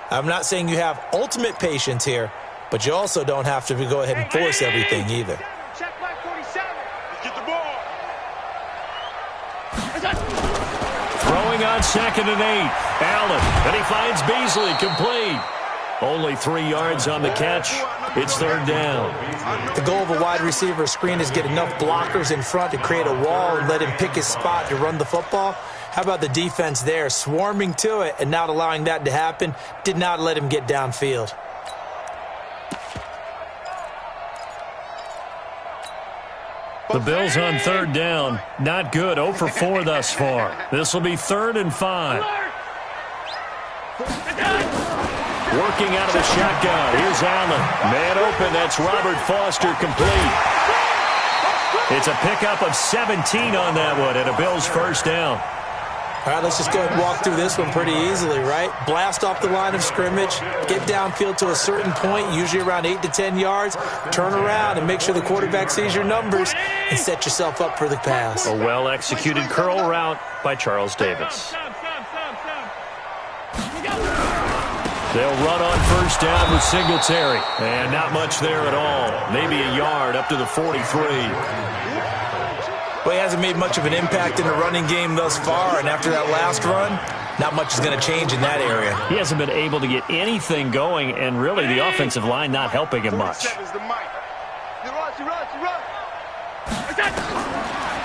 I'm not saying you have ultimate patience here, but you also don't have to go ahead and force everything either. Check by 47. Get the ball. Throwing on 2nd and 8. Allen. And he finds Beasley complete. Only 3 yards on the catch. It's 3rd down. The goal of a wide receiver screen is get enough blockers in front to create a wall and let him pick his spot to run the football. How about the defense there, swarming to it and not allowing that to happen? Did not let him get downfield. The Bills on 3rd down. Not good. 0 for 4 thus far. This will be 3rd and 5. Working out of the shotgun. Here's Allen. Man open. That's Robert Foster complete. It's a pickup of 17 on that one and a Bills 1st down. All right, let's just go ahead and walk through this one pretty easily, right? Blast off the line of scrimmage, get downfield to a certain point, usually around 8 to 10 yards, turn around and make sure the quarterback sees your numbers and set yourself up for the pass. A well-executed curl route by Charles Davis. They'll run on first down with Singletary. And not much there at all. Maybe a yard up to the 43. Well, he hasn't made much of an impact in the running game thus far, and after that last run, not much is going to change in that area. He hasn't been able to get anything going, and really the offensive line not helping him much.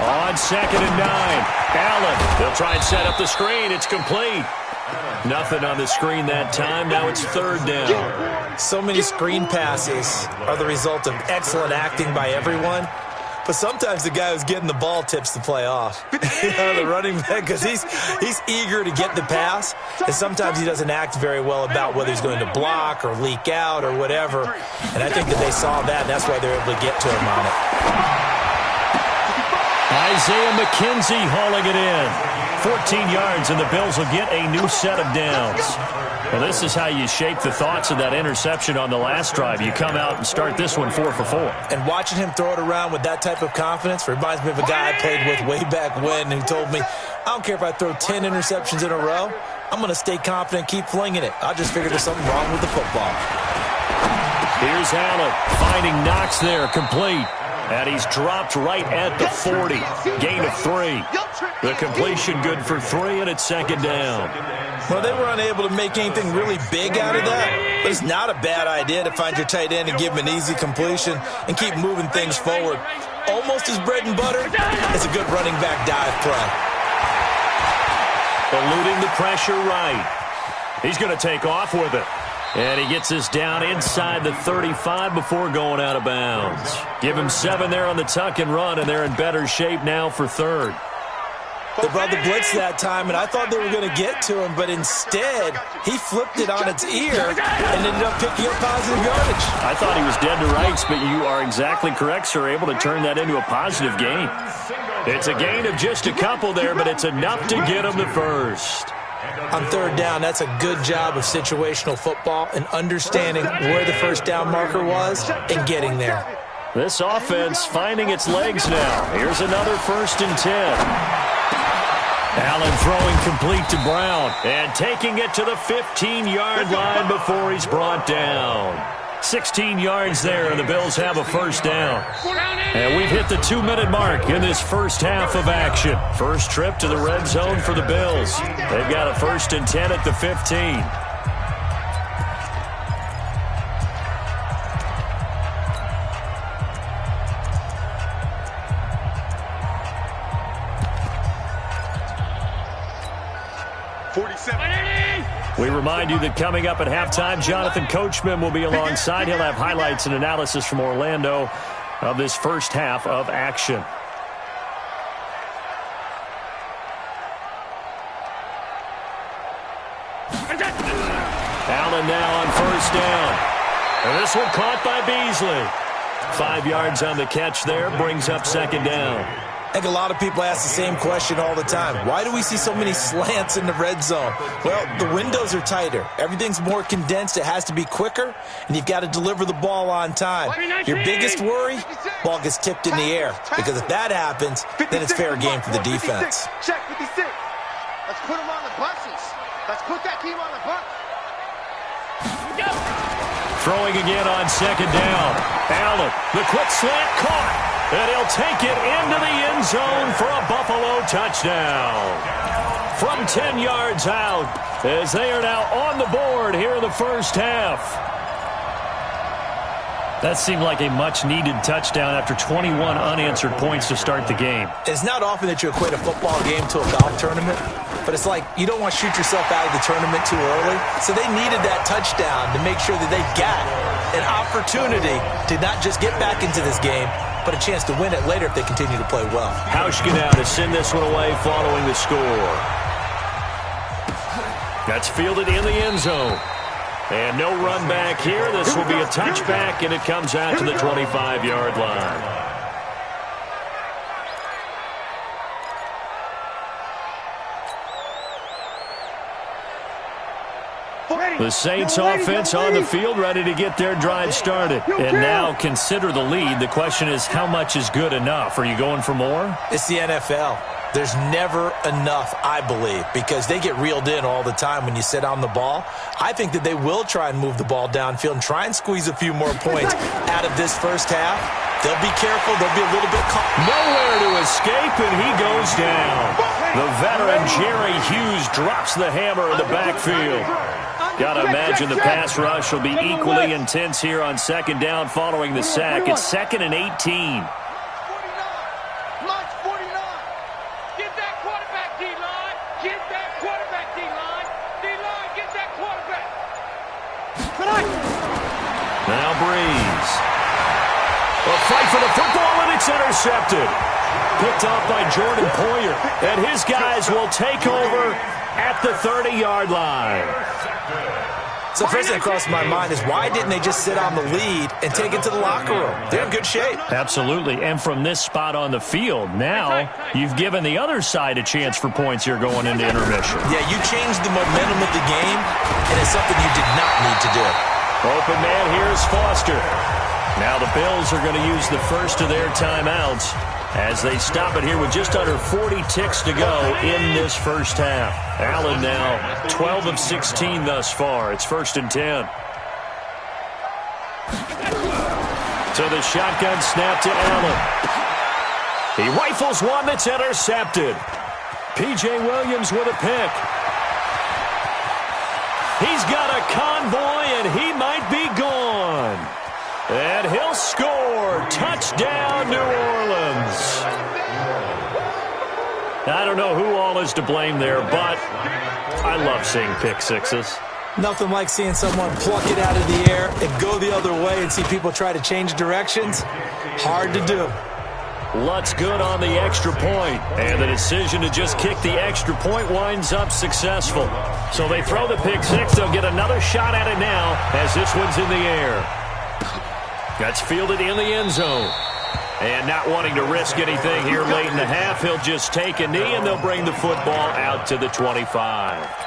On 2nd and 9, Allen. They'll try and set up the screen. It's complete. Nothing on the screen that time. Now it's 3rd down. So many screen passes are the result of excellent acting by everyone. But sometimes the guy who's getting the ball tips the play off. The running back, because he's eager to get the pass, and sometimes he doesn't act very well about whether he's going to block or leak out or whatever. And I think that they saw that, and that's why they're able to get to him on it. Isaiah McKenzie hauling it in. 14 yards, and the Bills will get a new set of downs. Well, this is how you shape the thoughts of that interception on the last drive. You come out and start this one 4 for 4. And watching him throw it around with that type of confidence reminds me of a guy I played with way back when who told me, I don't care if I throw 10 interceptions in a row, I'm going to stay confident and keep flinging it. I just figured there's something wrong with the football. Here's Allen finding Knox there, complete. And he's dropped right at the 40. Gain of 3. The completion good for 3, and it's 2nd down. Well, they were unable to make anything really big out of that, but it's not a bad idea to find your tight end and give him an easy completion and keep moving things forward. Almost his bread and butter is a good running back dive play. Eluding the pressure right. He's going to take off with it. And he gets this down inside the 35 before going out of bounds. Give him 7 there on the tuck and run, and they're in better shape now for 3rd. They brought the blitz that time, and I thought they were going to get to him, but instead, he flipped it on its ear and ended up picking up positive yardage. I thought he was dead to rights, but you are exactly correct, sir, able to turn that into a positive gain. It's a gain of just a couple there, but it's enough to get him the first. On 3rd down, that's a good job of situational football and understanding where the first down marker was and getting there. This offense finding its legs now. Here's another 1st and 10. Allen throwing complete to Brown and taking it to the 15-yard line before he's brought down. 16 yards there, and the Bills have a 1st down. And we've hit the 2-minute mark in this first half of action. First trip to the red zone for the Bills. They've got a 1st and 10 at the 15. We remind you that coming up at halftime, Jonathan Coachman will be alongside. He'll have highlights and analysis from Orlando of this first half of action. Allen now on 1st down. And this one caught by Beasley. 5 yards on the catch there, brings up 2nd down. I think a lot of people ask the same question all the time. Why do we see so many slants in the red zone? Well, the windows are tighter. Everything's more condensed. It has to be quicker, and you've got to deliver the ball on time. Your biggest worry, ball gets tipped in the air, because if that happens, then it's fair game for the defense. Check 56. Let's put them on the buses. Let's put that team on the bus. Throwing again on 2nd down. Allen, the quick slant caught. And he'll take it into the end zone for a Buffalo touchdown. From 10 yards out, as they are now on the board here in the first half. That seemed like a much-needed touchdown after 21 unanswered points to start the game. It's not often that you equate a football game to a golf tournament, but it's like you don't want to shoot yourself out of the tournament too early. So they needed that touchdown to make sure that they got an opportunity to not just get back into this game, but a chance to win it later if they continue to play well. Hauschka now to send this one away following the score. That's fielded in the end zone. And no run back here. This will be a touchback, and it comes out to the 25-yard line. The Saints offense on the field, ready to get their drive started. And now consider the lead. The question is, how much is good enough? Are you going for more? It's the NFL. There's never enough, I believe, because they get reeled in all the time when you sit on the ball. I think that they will try and move the ball downfield and try and squeeze a few more points out of this first half. They'll be careful. They'll be a little bit nowhere to escape, and he goes down. The veteran Jerry Hughes drops the hammer in the backfield. Got to imagine the pass rush will be equally intense here on second down following the sack. It's 2nd and 18. Now Breeze. A fight for the football, and it's intercepted. Picked off by Jordan Poyer. And his guys will take over at the 30-yard line. So first thing that crossed my mind is why didn't they just sit on the lead and take it to the locker room? They're in good shape. Absolutely. And from this spot on the field, now you've given the other side a chance for points here going into intermission. Yeah, you changed the momentum of the game, and it's something you did not need to do. Open man, here's Foster. Now the Bills are going to use the first of their timeouts as they stop it here with just under 40 ticks to go in this first half. Allen now 12 of 16 thus far. It's 1st and 10. So the shotgun snap to Allen. He rifles one that's intercepted. P.J. Williams with a pick. He's got a convoy, and he might be gone. And he'll score. Touchdown, New Orleans. I don't know who all is to blame there, but I love seeing pick sixes. Nothing like seeing someone pluck it out of the air and go the other way and see people try to change directions. Hard to do. Lutz good on the extra point, and the decision to just kick the extra point winds up successful. So they throw the pick six. They'll get another shot at it now as this one's in the air. That's fielded in the end zone. And not wanting to risk anything here late in the half, he'll just take a knee, and they'll bring the football out to the 25.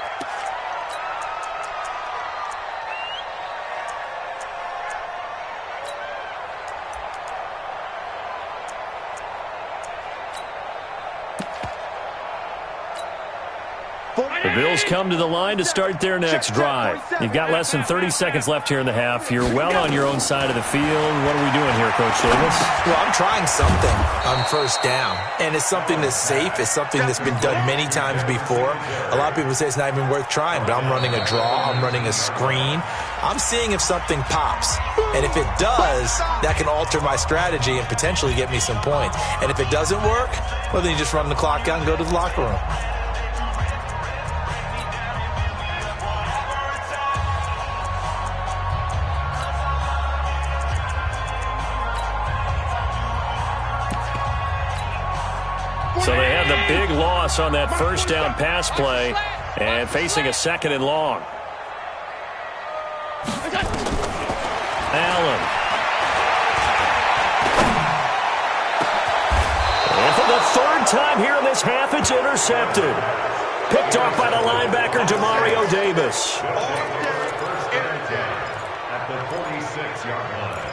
The Bills come to the line to start their next drive. You've got less than 30 seconds left here in the half. You're well on your own side of the field. What are we doing here, Coach Davis? Well, I'm trying something on first down, and it's something that's safe. It's something that's been done many times before. A lot of people say it's not even worth trying, but I'm running a draw. I'm running a screen. I'm seeing if something pops, and if it does, that can alter my strategy and potentially get me some points. And if it doesn't work, well, then you just run the clock out and go to the locker room. So they had the big loss on that first down pass play and facing a 2nd and long. Allen. And for the 3rd time here in this half, it's intercepted. Picked off by the linebacker, Demario Davis. At the 46-yard line.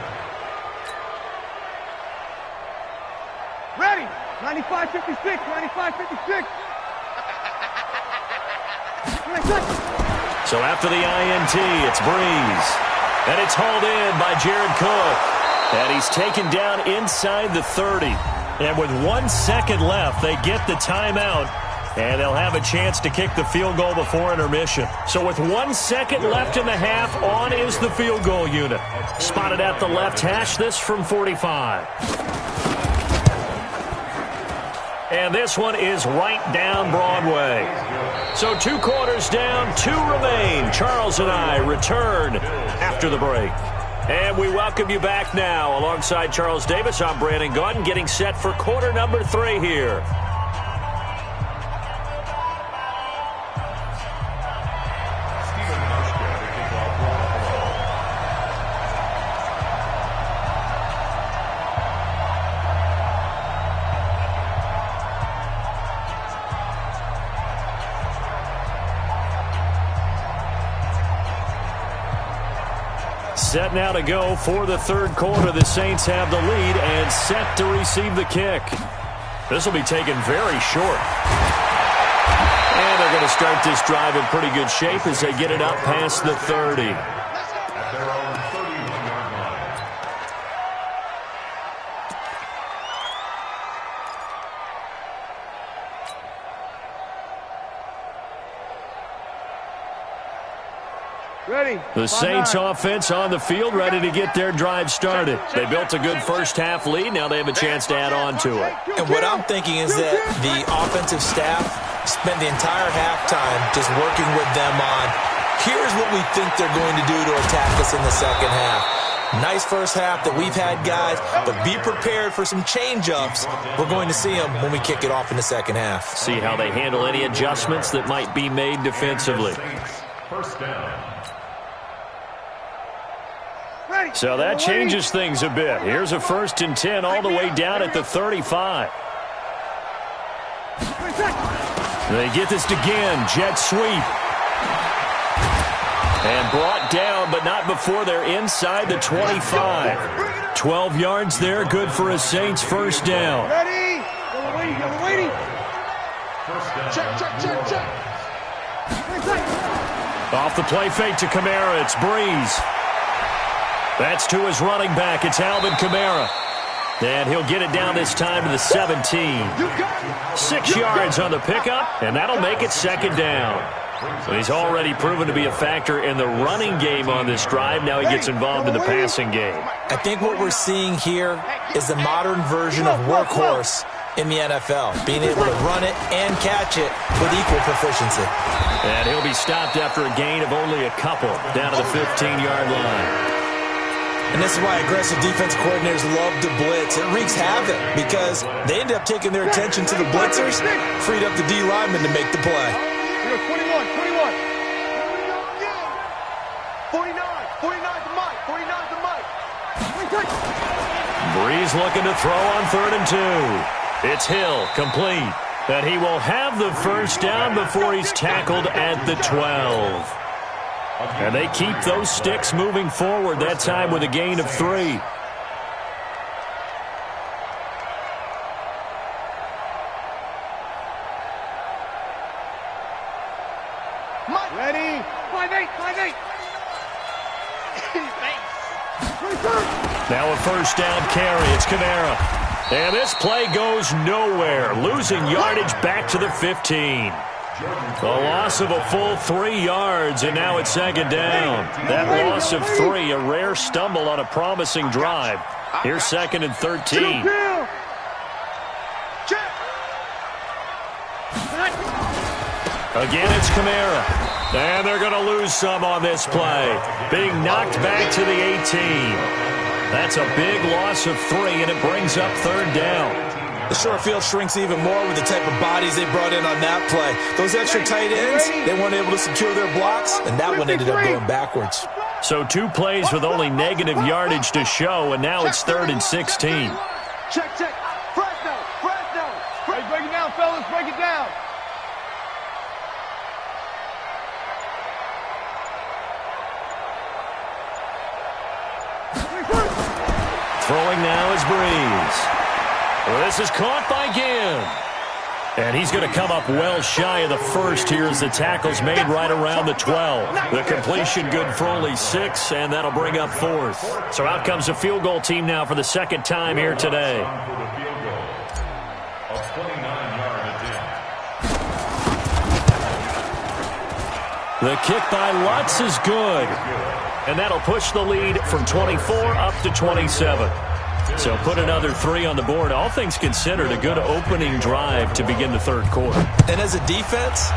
Ready. 95-56, 95-56. So after the INT, it's Breeze. And it's hauled in by Jared Cook. And he's taken down inside the 30. And with 1 second left, they get the timeout. And they'll have a chance to kick the field goal before intermission. So with 1 second left in the half, on is the field goal unit. Spotted at the left hash, this from 45. And this one is right down Broadway. So 2 quarters down, 2 remain. Charles and I return after the break. And we welcome you back now. Alongside Charles Davis, I'm Brandon Gaudin, getting set for quarter number 3 here. Set now to go for the 3rd quarter. The Saints have the lead and set to receive the kick. This will be taken very short. And they're going to start this drive in pretty good shape as they get it up past the 30. At their own 31-yard line. Ready. The Saints offense on the field, ready to get their drive started. They built a good first-half lead. Now they have a chance to add on to it. And what I'm thinking is that the offensive staff spent the entire halftime just working with them on, here's what we think they're going to do to attack us in the second half. Nice first half that we've had, guys, but be prepared for some change-ups. We're going to see them when we kick it off in the second half. See how they handle any adjustments that might be made defensively. First down. So that changes things a bit. Here's a 1st and 10 all the way down at the 35. They get this again. Jet sweep. And brought down, but not before they're inside the 25. 12 yards there, good for a Saints first down. Ready. Go waiting. Check. Off the play fake to Kamara, it's Breeze. That's to his running back. It's Alvin Kamara. And he'll get it down this time to the 17. 6 yards on the pickup, and that'll make it second down. So he's already proven to be a factor in the running game on this drive. Now he gets involved in the passing game. I think what we're seeing here is the modern version of workhorse in the NFL, being able to run it and catch it with equal proficiency. And he'll be stopped after a gain of only a couple down to the 15-yard line. And this is why aggressive defense coordinators love to blitz. It wreaks havoc because they end up taking their attention to the blitzers, freed up the D lineman to make the play. 21. 49 to Mike. 49 to Mike. Breeze looking to throw on 3rd and 2. It's Hill, complete. And he will have the first down before he's tackled at the 12. And they keep those sticks moving forward, that time with a gain of 3. Ready. 5-8. Now a first down carry. It's Kamara. And this play goes nowhere. Losing yardage back to the 15. A loss of a full 3 yards, and now it's second down. That loss of 3, a rare stumble on a promising drive. Here's 2nd and 13. Again, it's Kamara. And they're going to lose some on this play. Being knocked back to the 18. That's a big loss of 3, and it brings up 3rd down. The short field shrinks even more with the type of bodies they brought in on that play. Those extra tight ends, they weren't able to secure their blocks, and that one ended up going backwards. So 2 plays with only negative yardage to show, and now it's 3rd and 16. Check. Fresno. Hey, break it down, fellas. Break it down. Throwing now is Breeze. Well, this is caught by Ginn. And he's going to come up well shy of the first here as the tackle's made right around the 12. The completion good for only 6, and that'll bring up 4th. So out comes the field goal team now for the second time here today. The kick by Lutz is good. And that'll push the lead from 24 up to 27. So put another 3 on the board. All things considered, a good opening drive to begin the 3rd quarter. And as a defense,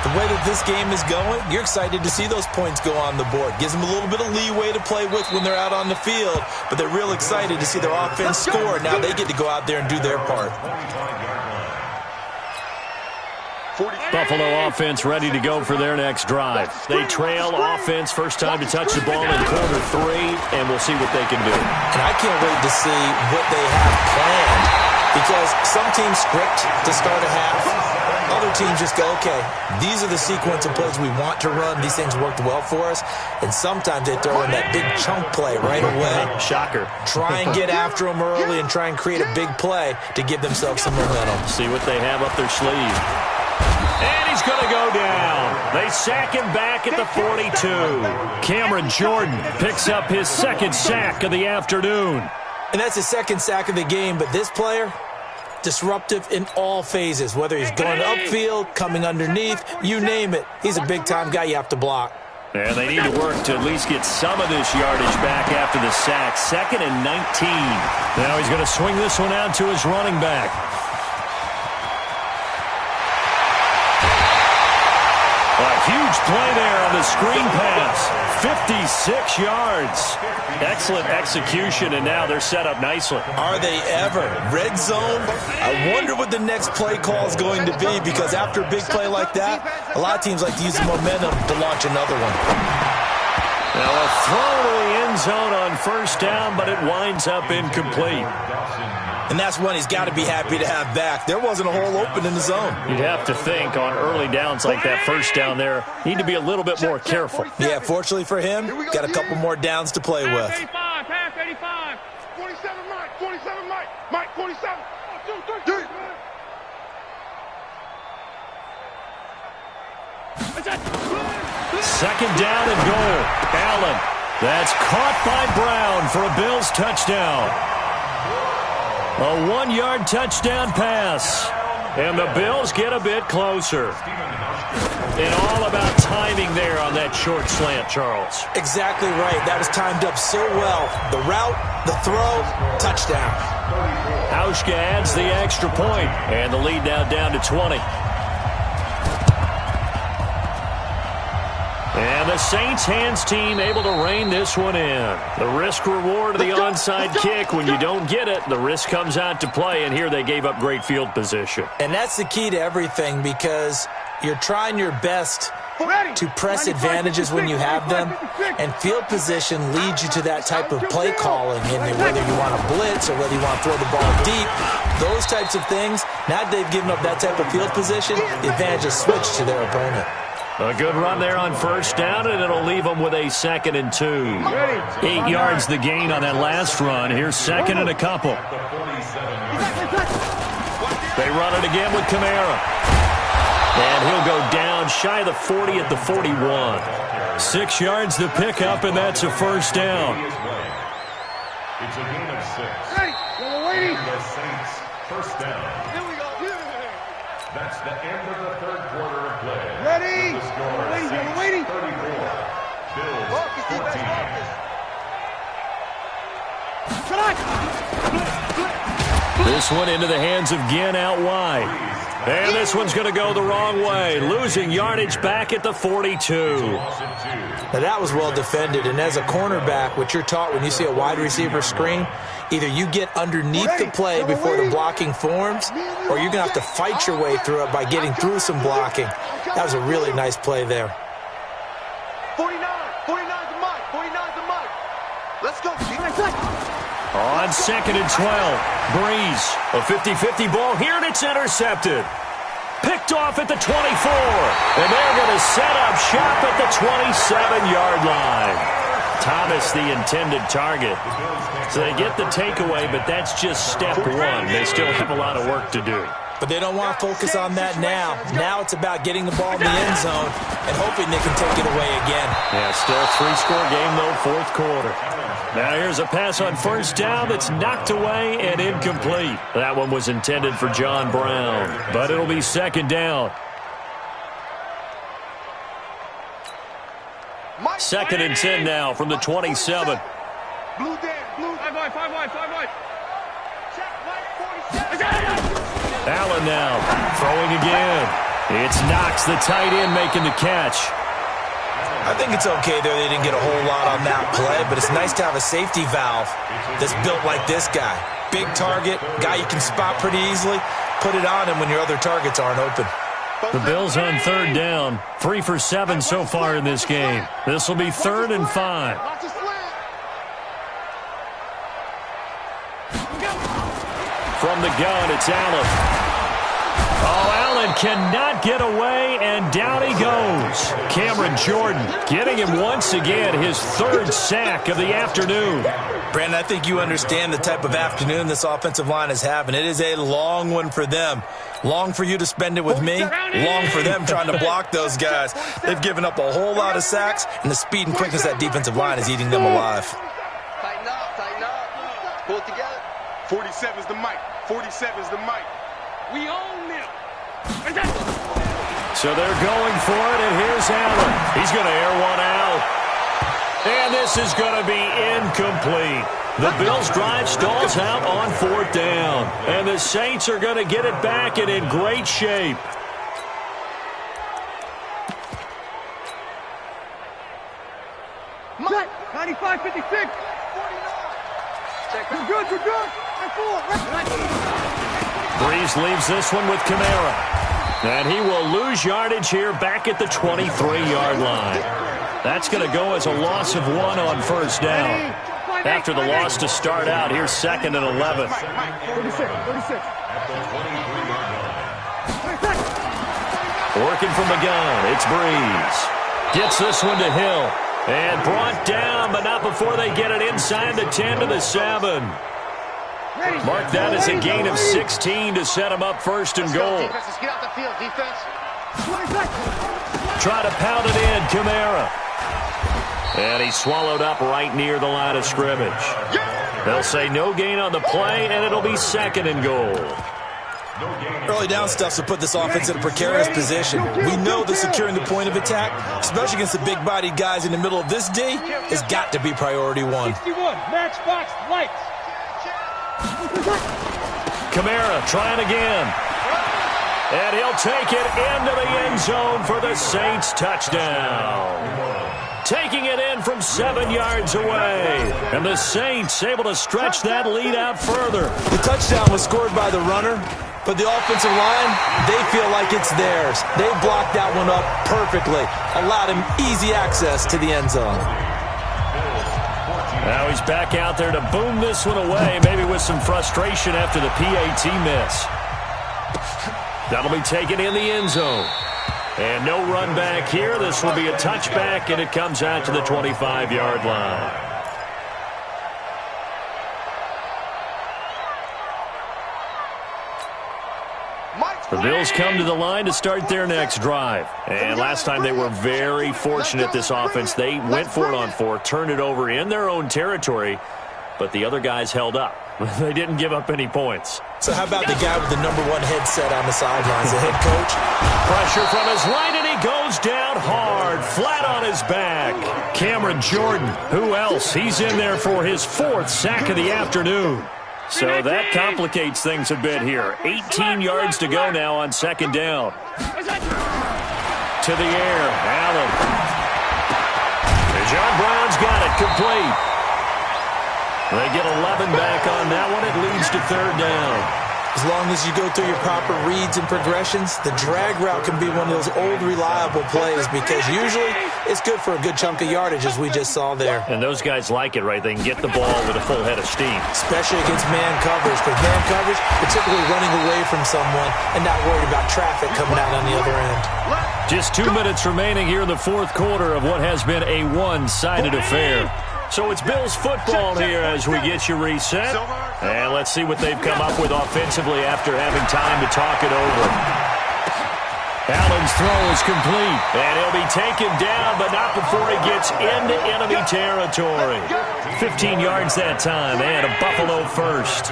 the way that this game is going, you're excited to see those points go on the board. Gives them a little bit of leeway to play with when they're out on the field, but they're real excited to see their offense score. Now they get to go out there and do their part. Buffalo offense ready to go for their next drive. They trail offense, first time to touch the ball in quarter 3, and we'll see what they can do. And I can't wait to see what they have planned, because some teams script to start a half, Other teams just go, okay, these are the sequence of plays we want to run. These things worked well for us. And sometimes they throw in that big chunk play right away. Shocker. Try and get after them early and try and create a big play to give themselves some momentum. See what they have up their sleeve. And he's going to go down. They sack him back at the 42. Cameron Jordan picks up his second sack of the afternoon. And that's his second sack of the game, but this player, disruptive in all phases, whether he's going upfield, coming underneath, you name it. He's a big-time guy you have to block. And they need to work to at least get some of this yardage back after the sack. 2nd and 19. Now he's going to swing this one out to his running back. A huge play there on the screen pass. 56 yards. Excellent execution, and now they're set up nicely. Are they ever? Red zone? I wonder what the next play call is going to be, because after a big play like that, a lot of teams like to use the momentum to launch another one. Now a throw to the end zone on first down, but it winds up incomplete. And that's one he's got to be happy to have back. There wasn't a hole open in the zone. You'd have to think on early downs like that first down there, need to be a little bit more careful. Yeah, fortunately for him, got a couple more downs to play with. Pass 85. 47, Mike. 47, Mike. Mike, 47. 1, 2, 3. Second down and goal. Allen. That's caught by Brown for a Bills touchdown. A 1-yard touchdown pass. And the Bills get a bit closer. And all about timing there on that short slant, Charles. Exactly right. That was timed up so well. The route, the throw, touchdown. Hauschka adds the extra point, and the lead now down to 20. And the Saints hands team able to rein this one in. The risk-reward of the onside kick. When you don't get it, the risk comes out to play, and here they gave up great field position. And that's the key to everything, because you're trying your best to press advantages when you have them, and field position leads you to that type of play calling, and whether you want to blitz or whether you want to throw the ball deep, those types of things. Now that they've given up that type of field position, the advantage is switched to their opponent. A good run there on first down, and it'll leave them with a 2nd and 2. 8 yards the gain on that last run. Here's 2nd and a couple. They run it again with Kamara. And he'll go down shy of the 40 at the 41. 6 yards to pick up, and that's a first down. It's a gain of 6. The Saints first down. Here we go. That's the end of the third quarter of play. Ready? The score, We're waiting. Saints 34, Bills 14. This one into the hands of Ginn out wide. And this one's going to go the wrong way, losing yardage back at the 42. Now that was well defended, and as a cornerback, what you're taught when you see a wide receiver screen, either you get underneath the play before the blocking forms, or you're going to have to fight your way through it by getting through some blocking. That was a really nice play there. 49 to Mike. 49 to Mike. Let's go. On 2nd and 12, Breeze, a 50-50 ball here, and it's intercepted. Picked off at the 24, and they're going to set up shop at the 27-yard line. Thomas, the intended target. So they get the takeaway, but that's just step one. They still have a lot of work to do. But they don't want to focus on that now. Now it's about getting the ball in the end zone and hoping they can take it away again. Yeah, still a 3-score game, though, fourth quarter. Now here's a pass on first down that's knocked away and incomplete. That one was intended for John Brown, but it'll be 2nd down. 2nd and 10 now from the 27. Blue down. Blue. 5 wide. Allen now throwing again. It's Knox, the tight end, making the catch. I think it's okay there. They didn't get a whole lot on that play, but it's nice to have a safety valve that's built like this guy. Big target, guy you can spot pretty easily. Put it on him when your other targets aren't open. The Bills on 3rd down. 3 for 7 so far in this game. This will be 3rd and 5. Watch the slant. From the gun, it's Allen. Oh, Allen cannot get away, and down he goes. Cameron Jordan getting him once again his third sack of the afternoon. Brandon, I think you understand the type of afternoon this offensive line is having. It is a long one for them. Long for you to spend it with me. Long for them trying to block those guys. They've given up a whole lot of sacks, and the speed and quickness of that defensive line is eating them alive. Tighten up. Pull it together. 47's the mic. 47's the mic. We own them. So they're going for it, and here's Allen. He's going to air one out. And this is going to be incomplete. The Bills' drive stalls out on 4th down. And the Saints are going to get it back and in great shape. Mike, 95-56. You're good, you're good. Breeze leaves this one with Kamara. And he will lose yardage here back at the 23-yard line. That's going to go as a loss of 1 on 1st down. After the loss to start out, here's 2nd and 11. 36. Working from the gun, it's Breeze. Gets this one to Hill. And brought down, but not before they get it inside the 10 to the 7. Mark that as a gain of 16 to set him up 1st and goal. Let's get out the field, defense. Try to pound it in, Kamara. And he's swallowed up right near the line of scrimmage. They'll say no gain on the play, and it'll be 2nd and goal. Early down stuff to put this offense in a precarious position. We know that securing the point of attack, especially against the big-bodied guys in the middle of this D, has got to be priority 1. 61, matchbox lights. Kamara trying again. And he'll take it into the end zone for the Saints touchdown. Taking it in from 7 yards away. And the Saints able to stretch that lead out further. The touchdown was scored by the runner, but the offensive line, they feel like it's theirs. They blocked that one up perfectly, allowed him easy access to the end zone. Now he's back out there to boom this one away, maybe with some frustration after the PAT miss. That'll be taken in the end zone. And no run back here. This will be a touchback, and it comes out to the 25-yard line. The Bills come to the line to start their next drive. And last time they were very fortunate, this offense. They went for it on 4, turned it over in their own territory, but the other guys held up. They didn't give up any points. So how about the guy with the #1 headset on the sidelines, the head coach? Pressure from his right, and he goes down hard, flat on his back. Cameron Jordan, who else? He's in there for his 4th sack of the afternoon. So that complicates things a bit here. 18 yards to go now on 2nd down. To the air, Allen. And John Brown's got it complete. They get 11 back on that one. It leads to 3rd down. As long as you go through your proper reads and progressions, the drag route can be one of those old reliable plays because usually it's good for a good chunk of yardage, as we just saw there. And those guys like it, right? They can get the ball with a full head of steam. Especially against man coverage, because man coverage, particularly running away from someone and not worried about traffic coming out on the other end. Just 2 minutes remaining here in the 4th quarter of what has been a one-sided affair. So it's Bills football here as we get you reset. And let's see what they've come up with offensively after having time to talk it over. Allen's throw is complete. And he'll be taken down, but not before he gets into enemy territory. 15 yards that time, and a Buffalo first.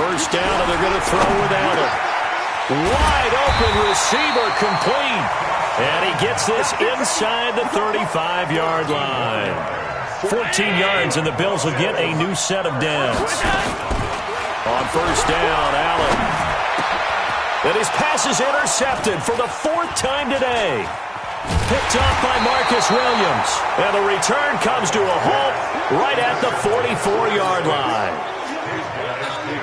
1st down, and they're going to throw with Allen. Wide open receiver complete. And he gets this inside the 35-yard line. 14 yards, and the Bills will get a new set of downs. On 1st down, Allen. And his pass is intercepted for the 4th time today. Picked off by Marcus Williams. And the return comes to a halt right at the 44-yard line.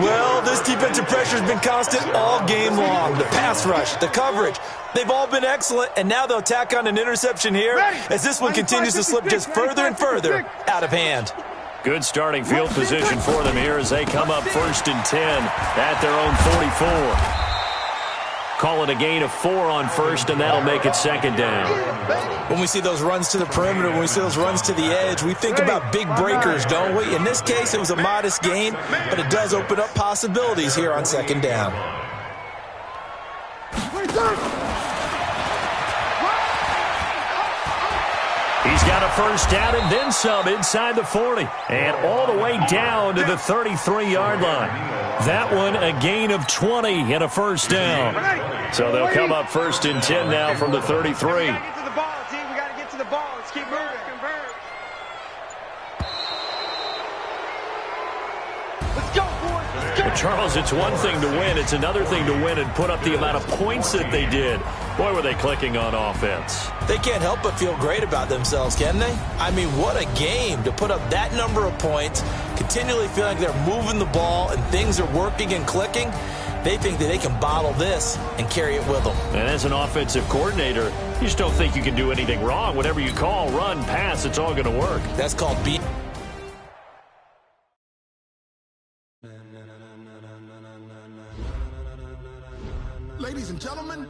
Well, this defensive pressure has been constant all game long. The pass rush, the coverage, they've all been excellent, and now they'll tack on an interception here as this one continues to slip just further and further out of hand. Good starting field position for them here as they come up 1st and 10 at their own 44. Call it a gain of 4 on first, and that'll make it second down. When we see those runs to the perimeter, when we see those runs to the edge, we think about big breakers, don't we? In this case, it was a modest gain, but it does open up possibilities here on second down. He's got a first down and then some inside the 40. And all the way down to the 33-yard line. That one a gain of 20 and a first down. So they'll come up first and 10 now from the 33. We got to get to the ball, team. We got to get to the ball. Let's keep moving. Let's go, boys. Let's go. Charles, it's one thing to win. It's another thing to win and put up the amount of points that they did. Boy, were they clicking on offense. They can't help but feel great about themselves, can they? I mean, what a game to put up that number of points, continually feeling like they're moving the ball and things are working and clicking. They think that they can bottle this and carry it with them. And as an offensive coordinator, you just don't think you can do anything wrong. Whatever you call, run, pass, it's all going to work. That's called beat. Ladies and gentlemen,